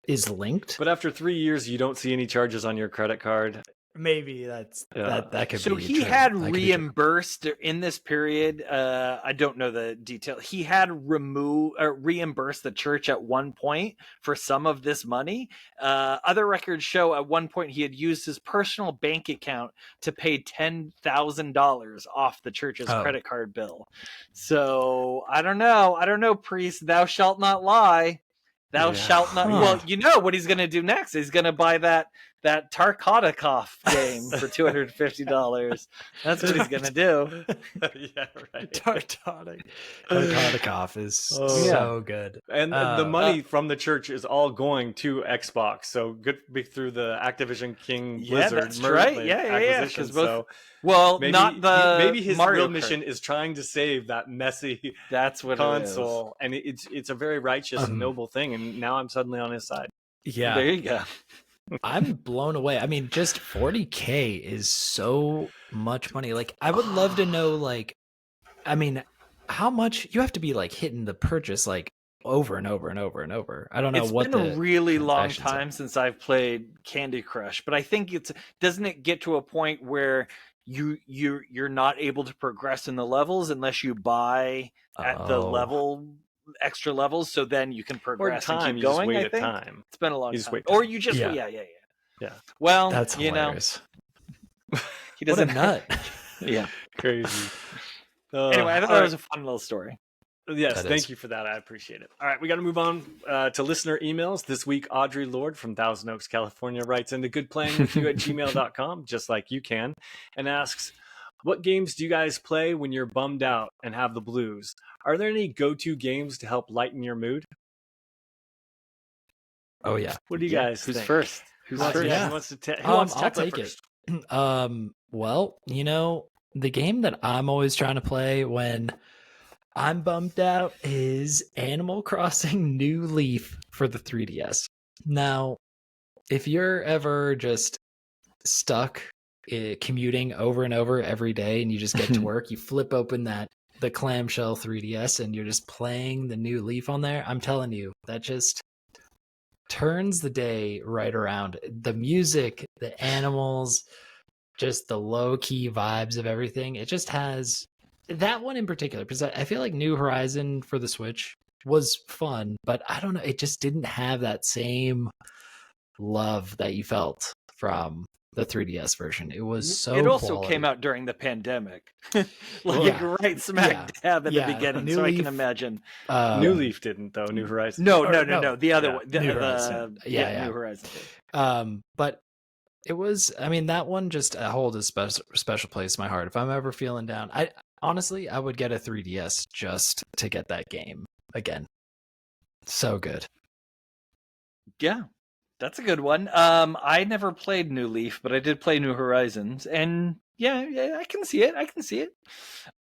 is linked, But after 3 years, you don't see any charges on your credit card. maybe that could so be. he true. had That could be true. reimbursed in this period. I don't know the detail. He had reimbursed the church at one point for some of this money. Other records show at one point he had used his personal bank account to pay $10,000 off the church's credit card bill. So I don't know, priest. Thou shalt not lie. Thou shalt not. Huh. Well, you know what he's going to do next. He's going to buy that Tarkov game for $250. That's what he's going to do. Yeah, right. Tarkov is so good. And the money from the church is all going to Xbox. So good through the Activision King Blizzard that's right. acquisition. So well, maybe, not the maybe his Mario real Kart. mission is trying to save that messy That's what console, and it's a very righteous and noble thing. And now I'm suddenly on his side. Yeah, there you go. I'm blown away. I mean, just 40K is so much money. Like, I would love to know, like, I mean, how much you have to be like hitting the purchase like over and over and over and over. I don't know It's what been a really long transactions are. time since I've played Candy Crush, but I think doesn't it get to a point where you're not able to progress in the levels unless you buy at the extra levels, so then you can progress or time, and keep you going. Just wait I think time. It's been a long You just time. wait Or time. you just Yeah. Well, That's you hilarious. know, he doesn't What a nut. Yeah. Crazy. Anyway, I thought that was a fun little story. Yes, That thank is. you for that. I appreciate it. All right, we got to move on to listener emails. This week, Audrey Lord from Thousand Oaks, California writes into goodplayingwithyou@gmail.com, just like you can, and asks, what games do you guys play when you're bummed out and have the blues? Are there any go-to games to help lighten your mood? Oh yeah. What do you guys Who's think? first? Who's Who wants, first? Yeah. who wants to who wants to I'll tackle it take first? it. Well, you know, the game that I'm always trying to play when I'm bummed out is Animal Crossing New Leaf for the 3DS. Now, if you're ever just stuck commuting over and over every day and you just get to work, you flip open the clamshell 3DS and you're just playing the New Leaf on there, I'm telling you, that just turns the day right around. The music, the animals, just the low-key vibes of everything. It just has that one in particular, because I feel like New Horizon for the Switch was fun, but I don't know, it just didn't have that same love that you felt from the 3DS version. It was so It also quality. came out during the pandemic. Yeah. Right smack dab at the beginning, New so Leaf, I can imagine. New Leaf didn't, though. New Horizon. No. The other one. New Horizon. Yeah. New Horizon. But it was, I mean, that one just holds a special place in my heart. If I'm ever feeling down, I would get a 3DS just to get that game again. So good. Yeah, that's a good one. I never played New Leaf, but I did play New Horizons, and yeah, I can see it.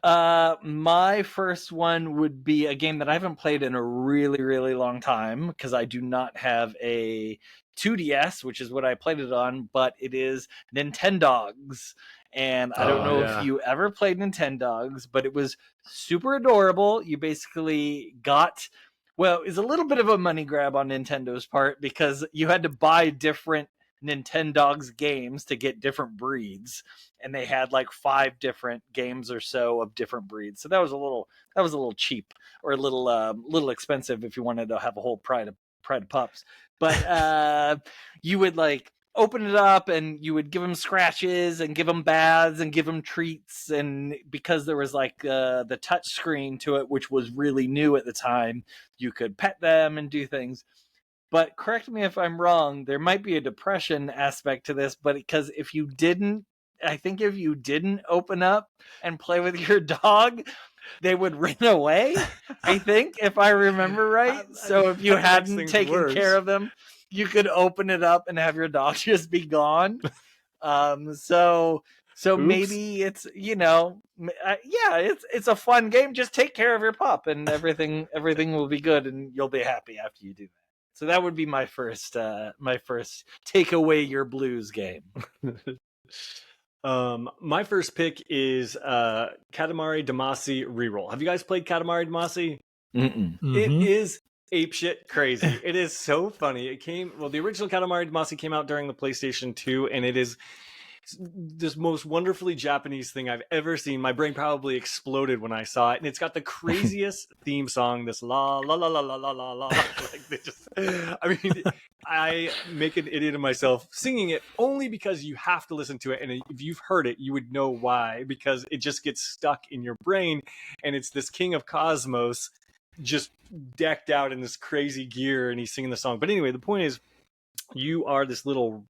My first one would be a game that I haven't played in a really, really long time because I do not have a 2DS, which is what I played it on, but it is Nintendogs. And I don't know if you ever played Nintendogs, but it was super adorable. You basically got, well, it's a little bit of a money grab on Nintendo's part because you had to buy different Nintendogs games to get different breeds, and they had like 5 different games or so of different breeds. So that was a little cheap, or a little expensive if you wanted to have a whole pride of pups. But you would like open it up and you would give them scratches and give them baths and give them treats, and because there was like the touch screen to it, which was really new at the time, you could pet them and do things. But correct me if I'm wrong, there might be a depression aspect to this, but because if you didn't open up and play with your dog, they would run away, I think, if I remember right. So if you That makes hadn't things taken worse. care of them, you could open it up and have your dog just be gone. So Oops. maybe it's, yeah, it's a fun game. Just take care of your pup, and everything will be good, and you'll be happy after you do that. So that would be my first take away your blues game. My first pick is Katamari Damacy Reroll. Have you guys played Katamari Damacy? It is apeshit crazy. It is so funny. The original Katamari Damacy came out during the PlayStation 2, and it is this most wonderfully Japanese thing I've ever seen. My brain probably exploded when I saw it, and it's got the craziest theme song. This la la la la la la la la. Like they just, I mean, I make an idiot of myself singing it only because you have to listen to it, and if you've heard it, you would know why, because it just gets stuck in your brain, and it's this King of Cosmos just decked out in this crazy gear, and he's singing the song. But anyway, the point is, you are this little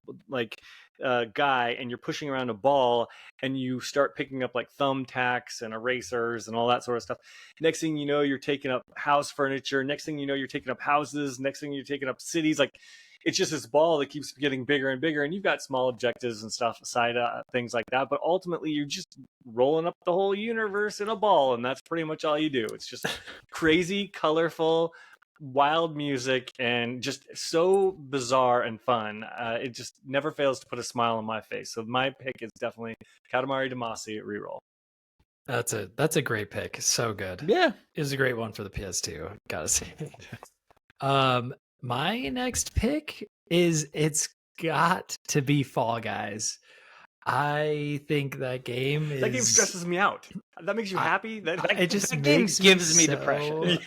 guy, and you're pushing around a ball, and you start picking up like thumbtacks and erasers and all that sort of stuff. Next thing you know, you're taking up house furniture. Next thing you know, you're taking up houses. Next thing you're taking up cities. Like, it's just this ball that keeps getting bigger and bigger, and you've got small objectives and stuff, side things like that. But ultimately, you're just rolling up the whole universe in a ball, and that's pretty much all you do. It's just crazy, colorful, wild music, and just so bizarre and fun. It just never fails to put a smile on my face. So my pick is definitely Katamari Damacy Reroll. That's a great pick. So good. Yeah, it was a great one for the PS2. Gotta say. My next pick it's got to be Fall Guys. I think that game stresses me out. That makes you happy. It just that game gives me so... depression.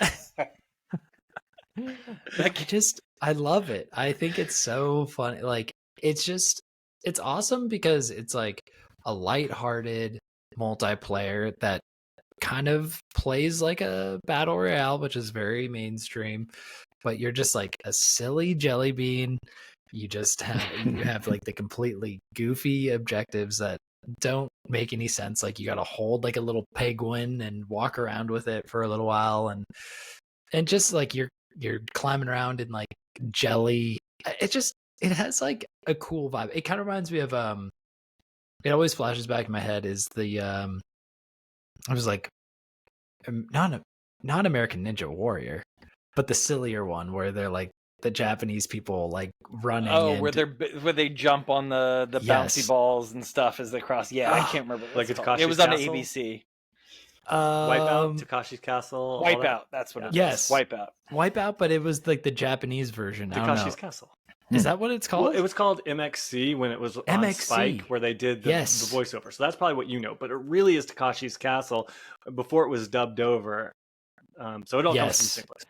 I love it. I think it's so funny. Like, it's awesome because it's like a lighthearted multiplayer that kind of plays like a battle royale, which is very mainstream, but you're just like a silly jelly bean. You just have like the completely goofy objectives that don't make any sense. Like, you got to hold like a little penguin and walk around with it for a little while, and just like you're climbing around in like jelly. It has like a cool vibe. It kind of reminds me of it always flashes back in my head is the I was like not American Ninja Warrior, but the sillier one where they're like the Japanese people like running. Oh, where they jump on the bouncy balls and stuff as they cross. Yeah, I can't remember. Like it's Takashi's it was on Castle? ABC. Wipeout, Takashi's Castle, Wipeout. That's what it is. Yes, Wipeout. But it was like the Japanese version. Takashi's Castle. Is that what it's called? Well, it was called MXC when it was on MXC. Spike, where they did the voiceover. So that's probably what you know. But it really is Takashi's Castle before it was dubbed over. So it all comes from the same place.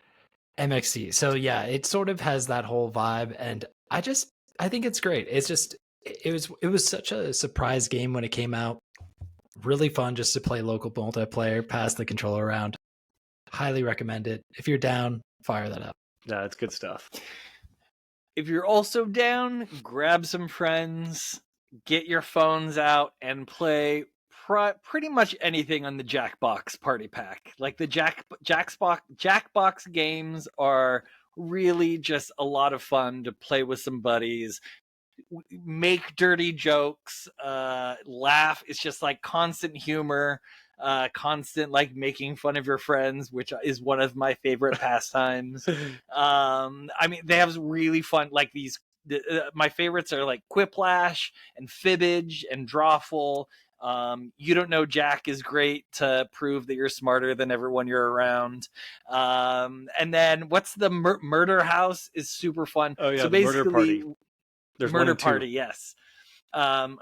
MXC. So yeah, it sort of has that whole vibe, and I think it's great. It's just it was such a surprise game when it came out. Really fun just to play local multiplayer, pass the controller around. Highly recommend it. If you're down, fire that up. Yeah, it's good stuff. If you're also down, grab some friends, get your phones out, and play pretty much anything on the Jackbox Party Pack. Like the Jackbox games are really just a lot of fun to play with some buddies. Make dirty jokes, laugh. It's just like constant humor, constant like making fun of your friends, which is one of my favorite pastimes. I mean, they have really fun, like these. My favorites are like Quiplash and Fibbage and Drawful. You Don't Know Jack is great to prove that you're smarter than everyone you're around. And then what's the Murder House is super fun. Oh yeah, so basically, Murder Party. There's Murder Party, yes.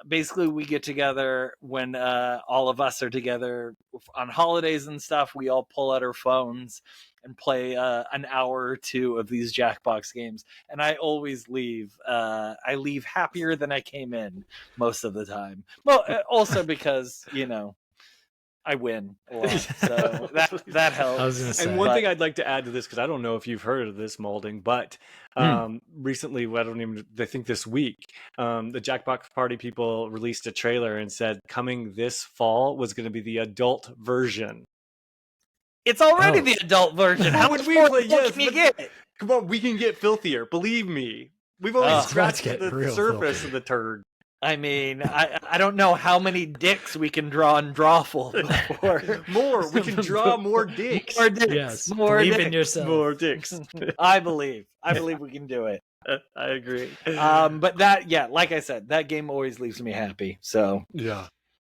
Basically, we get together when all of us are together on holidays and stuff. We all pull out our phones and play an hour or two of these Jackbox games. And I always leave. I leave happier than I came in most of the time. Well, also because, I win a lot, so that helps. I was gonna say. And one thing I'd like to add to this, because I don't know if you've heard of this, Maulding, but recently, I think this week, the Jackbox Party people released a trailer and said coming this fall was going to be the adult version It's already Oh. the adult version. How much we more play? adult Yes, can you but- get? Come on, we can get filthier. Believe me. We've only Oh. scratched Let's get the real surface filthy. of the turd. I mean, I don't know how many dicks we can draw in Drawful before. More. We can draw more dicks. More dicks. Yes, More believe dicks. in yourself. More dicks. I believe we can do it. I agree. But that, yeah, like I said, that game always leaves me happy. So Yeah.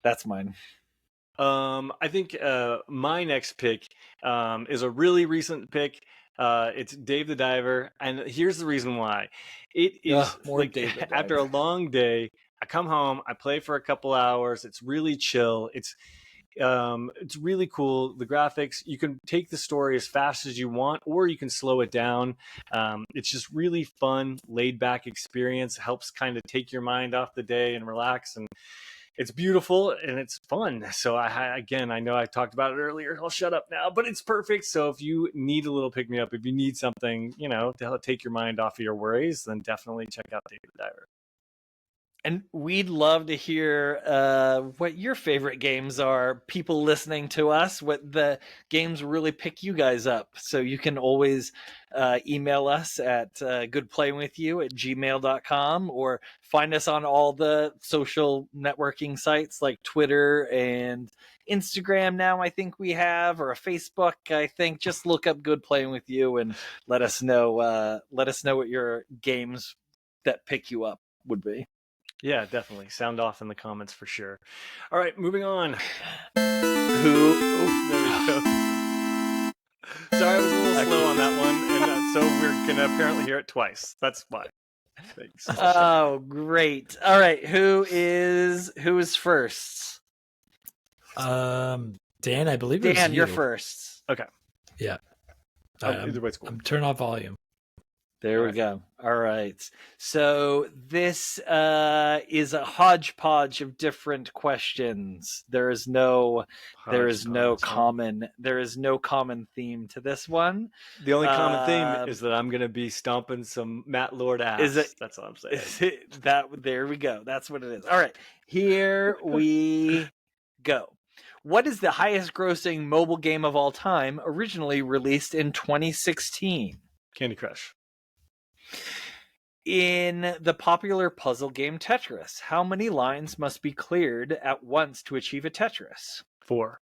that's mine. I think my next pick is a really recent pick. It's Dave the Diver, and here's the reason why. It is More like Dave the after a Diver. long day, I come home, I play for a couple hours. It's really chill. It's really cool. The graphics, you can take the story as fast as you want, or you can slow it down. It's just really fun, laid back experience. Helps kind of take your mind off the day and relax. And it's beautiful and it's fun. So I know I talked about it earlier. I'll shut up now, but it's perfect. So if you need a little pick me up, if you need something, to help take your mind off of your worries, then definitely check out Dave the Diver. And we'd love to hear what your favorite games are. People listening to us, what the games really pick you guys up. So you can always email us at goodplayingwithyou@gmail.com or find us on all the social networking sites like Twitter and Instagram now, I think we have, or a Facebook. I think just look up Good Playing With You and let us know what your games that pick you up would be. Yeah, definitely. Sound off in the comments for sure. All right, moving on. There we go. Sorry, I was a little slow on that one, and so we're gonna apparently hear it twice. That's why. Thanks. Oh, great! All right, who is first? Dan, I believe it was Dan, you. you're first. Okay. Yeah. Either way, it's cool. Turn off volume. There we go. All right. So this is a hodgepodge of different questions. There is no common theme to this one. The only common theme is that I'm gonna be stomping some Matt Lord ass. Is it? That's all I'm saying. There we go. That's what it is. All right. Here we go. What is the highest grossing mobile game of all time, originally released in 2016? Candy Crush. In the popular puzzle game Tetris, how many lines must be cleared at once to achieve a Tetris? 4.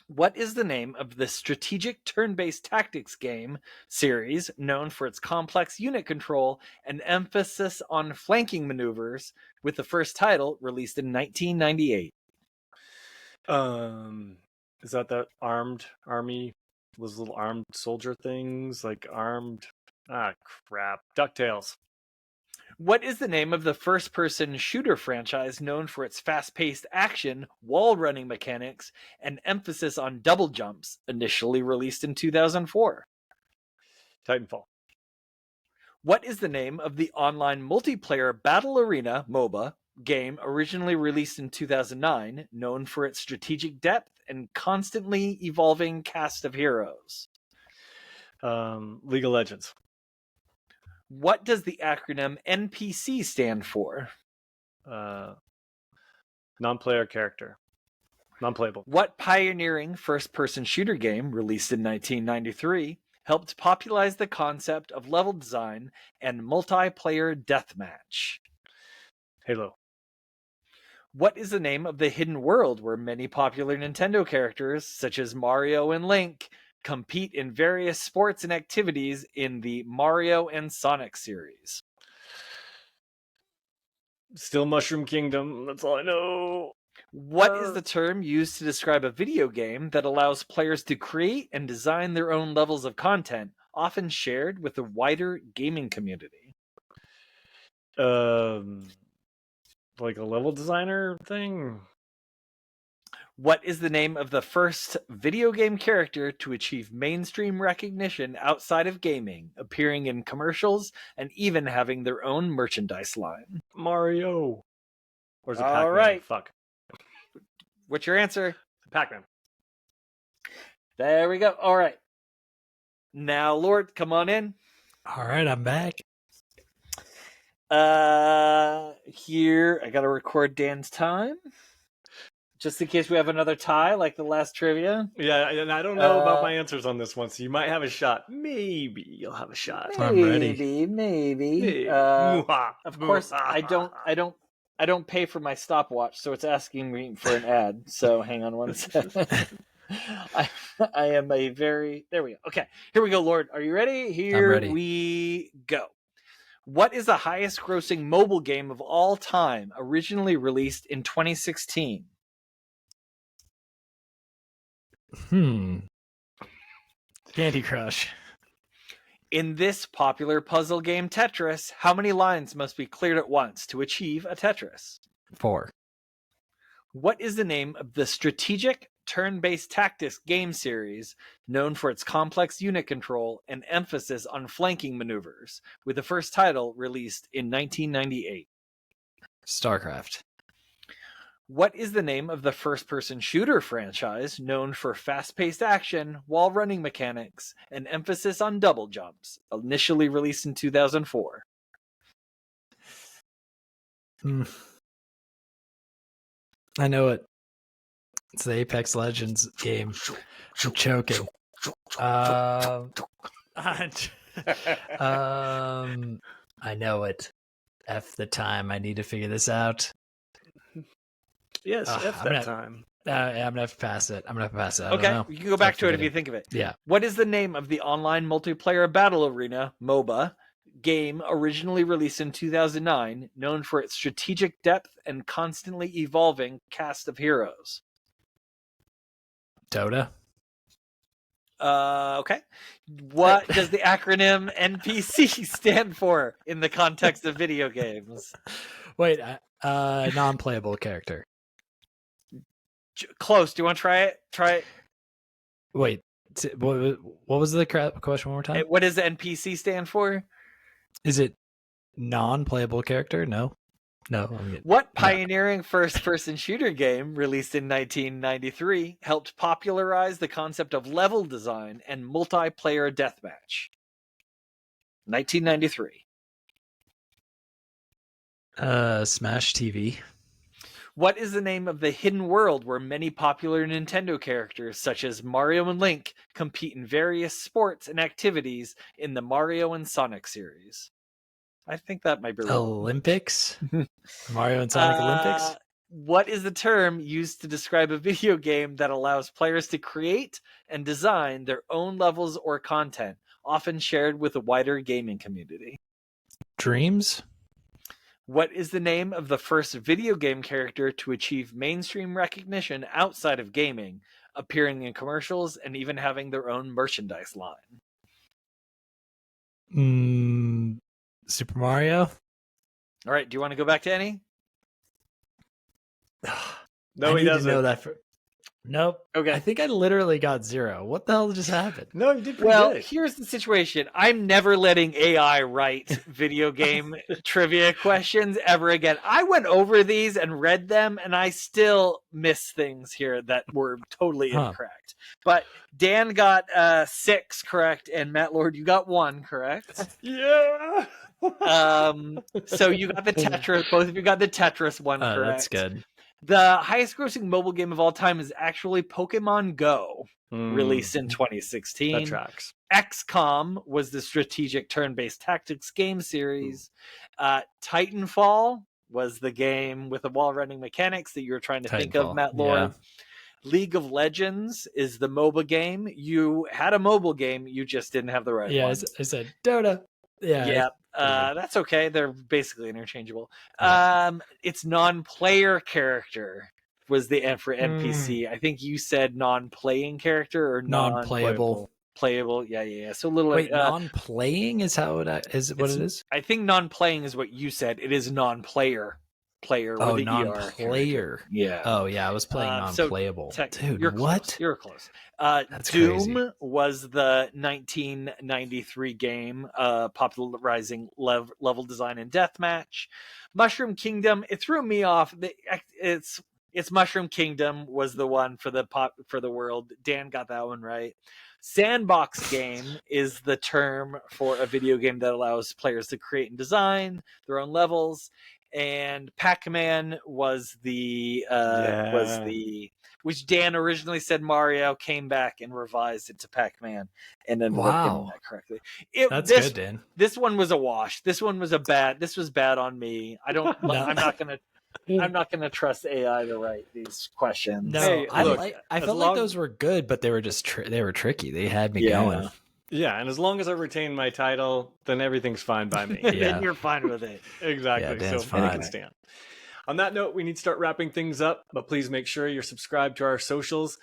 What is the name of the strategic turn-based tactics game series known for its complex unit control and emphasis on flanking maneuvers, with the first title released in 1998? Is that armed army? Those little armed soldier things, like armed... Ah, crap. DuckTales. What is the name of the first-person shooter franchise known for its fast-paced action, wall-running mechanics, and emphasis on double jumps, initially released in 2004? Titanfall. What is the name of the online multiplayer Battle Arena MOBA game originally released in 2009, known for its strategic depth and constantly evolving cast of heroes? League of Legends. What does the acronym NPC stand for? Non-player character. Non-playable. What pioneering first-person shooter game, released in 1993, helped popularize the concept of level design and multiplayer deathmatch? Halo. What is the name of the hidden world where many popular Nintendo characters, such as Mario and Link, compete in various sports and activities in the Mario and Sonic series? Still Mushroom Kingdom. That's all I know. What is the term used to describe a video game that allows players to create and design their own levels of content, often shared with the wider gaming community? Like a level designer thing? What is the name of the first video game character to achieve mainstream recognition outside of gaming, appearing in commercials and even having their own merchandise line? Mario. Or is it All Pac-Man? right. Fuck. What's your answer? Pac-Man. There we go. All right. Now, Lord, come on in. All right, I'm back. Here, I got to record Dan's time. just in case we have another tie, like the last trivia. Yeah, and I don't know about my answers on this one, so you might have a shot. Maybe you'll have a shot. I'm ready. Maybe. Mwah, Of course, I don't pay for my stopwatch, so it's asking me for an ad. So hang on one second. I am a very... There we go. Okay, here we go, Lord. Are you ready? Here ready. we go. What is the highest grossing mobile game of all time, originally released in 2016? Candy Crush. In this popular puzzle game Tetris, how many lines must be cleared at once to achieve a Tetris? 4. What is the name of the strategic turn-based tactics game series known for its complex unit control and emphasis on flanking maneuvers, with the first title released in 1998? StarCraft. What is the name of the first-person shooter franchise known for fast-paced action, wall-running mechanics, and emphasis on double jumps, initially released in 2004? I know it. It's the Apex Legends game. I'm choking. I know it. F the time. I need to figure this out. Yes, F that time. I'm gonna have to pass it. Okay, you can go back to it if you think of it. Yeah. What is the name of the online multiplayer battle arena, MOBA, game originally released in 2009, known for its strategic depth and constantly evolving cast of heroes? Dota. Okay. What does the acronym NPC stand for in the context of video games? Wait, non-playable character. Close. Do you want to try it? Try it. Wait, what was the question one more time? What does the NPC stand for? Is it non-playable character? No. What pioneering first-person shooter game released in 1993 helped popularize the concept of level design and multiplayer deathmatch? 1993. Smash TV. What is the name of the hidden world where many popular Nintendo characters, such as Mario and Link, compete in various sports and activities in the Mario and Sonic series? I think that might be right. Olympics? Mario and Sonic Olympics? What is the term used to describe a video game that allows players to create and design their own levels or content, often shared with a wider gaming community? Dreams? What is the name of the first video game character to achieve mainstream recognition outside of gaming, appearing in commercials and even having their own merchandise line? Super Mario? All right, do you want to go back to any? No, he doesn't. Know that Nope. Okay. I think I literally got 0. What the hell just happened? No, you did pretty Well, good. here's the situation. I'm never letting AI write video game trivia questions ever again. I went over these and read them, and I still miss things here that were totally incorrect. But Dan got 6 correct, and Matt Lord, you got 1 correct. Yeah. So you got the Tetris. Both of you got the Tetris one correct. That's good. The highest grossing mobile game of all time is actually Pokemon Go, released in 2016. That tracks. XCOM was the strategic turn-based tactics game series. Titanfall was the game with the wall-running mechanics that you were trying to think of, Matt Lord. Yeah. League of Legends is the MOBA game. You had a mobile game, you just didn't have the right one. Yeah, I said Dota. Yeah. That's okay. They're basically interchangeable. Its non-player character was the N for NPC. I think you said non-playing character or non-playable. Playable. Yeah. So a little. Wait, non-playing is how it is. What it is? I think non-playing is what you said. It is non-player. Player. Oh, with the non-player. Yeah. Oh, yeah. I was playing non-playable. Dude, you're what? Close. You're close. That's Doom crazy. was the 1993 game, popularizing level design and deathmatch. Mushroom Kingdom. It threw me off. It's Mushroom Kingdom was the one for the world. Dan got that one right. Sandbox game is the term for a video game that allows players to create and design their own levels. and Pac-Man was which Dan originally said Mario, came back and revised it to Pac-Man and ended up getting that correctly. That's good, Dan. This one was a wash. This was bad on me. I'm not gonna trust AI to write these questions. No, Hey, I look, felt like those were good, but they were just they were tricky. They had me going. Yeah, and as long as I retain my title, then everything's fine by me. Then you're fine with it. Exactly. Yeah, Dan's so fine. it can stand. On that note, we need to start wrapping things up, but please make sure you're subscribed to our socials.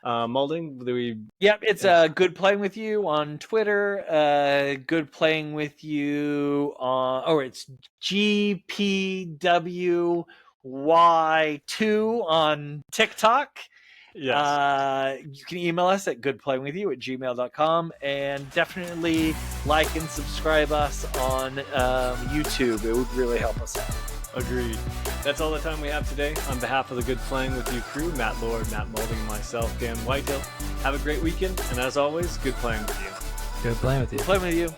Maulding, Yep, it's Good Playing With You on Twitter. Good Playing With You on... it's GPWY2 on TikTok. Yes. You can email us at goodplayingwithyou@gmail.com, and definitely like and subscribe us on YouTube. It would really help us out. Agreed. That's all the time we have today. On behalf of the Good Playing With You crew, Matt Lord, Matt Maulding, and myself, Dan Whitehill, have a great weekend, and as always, good playing with you. Good playing with you. Playing with you.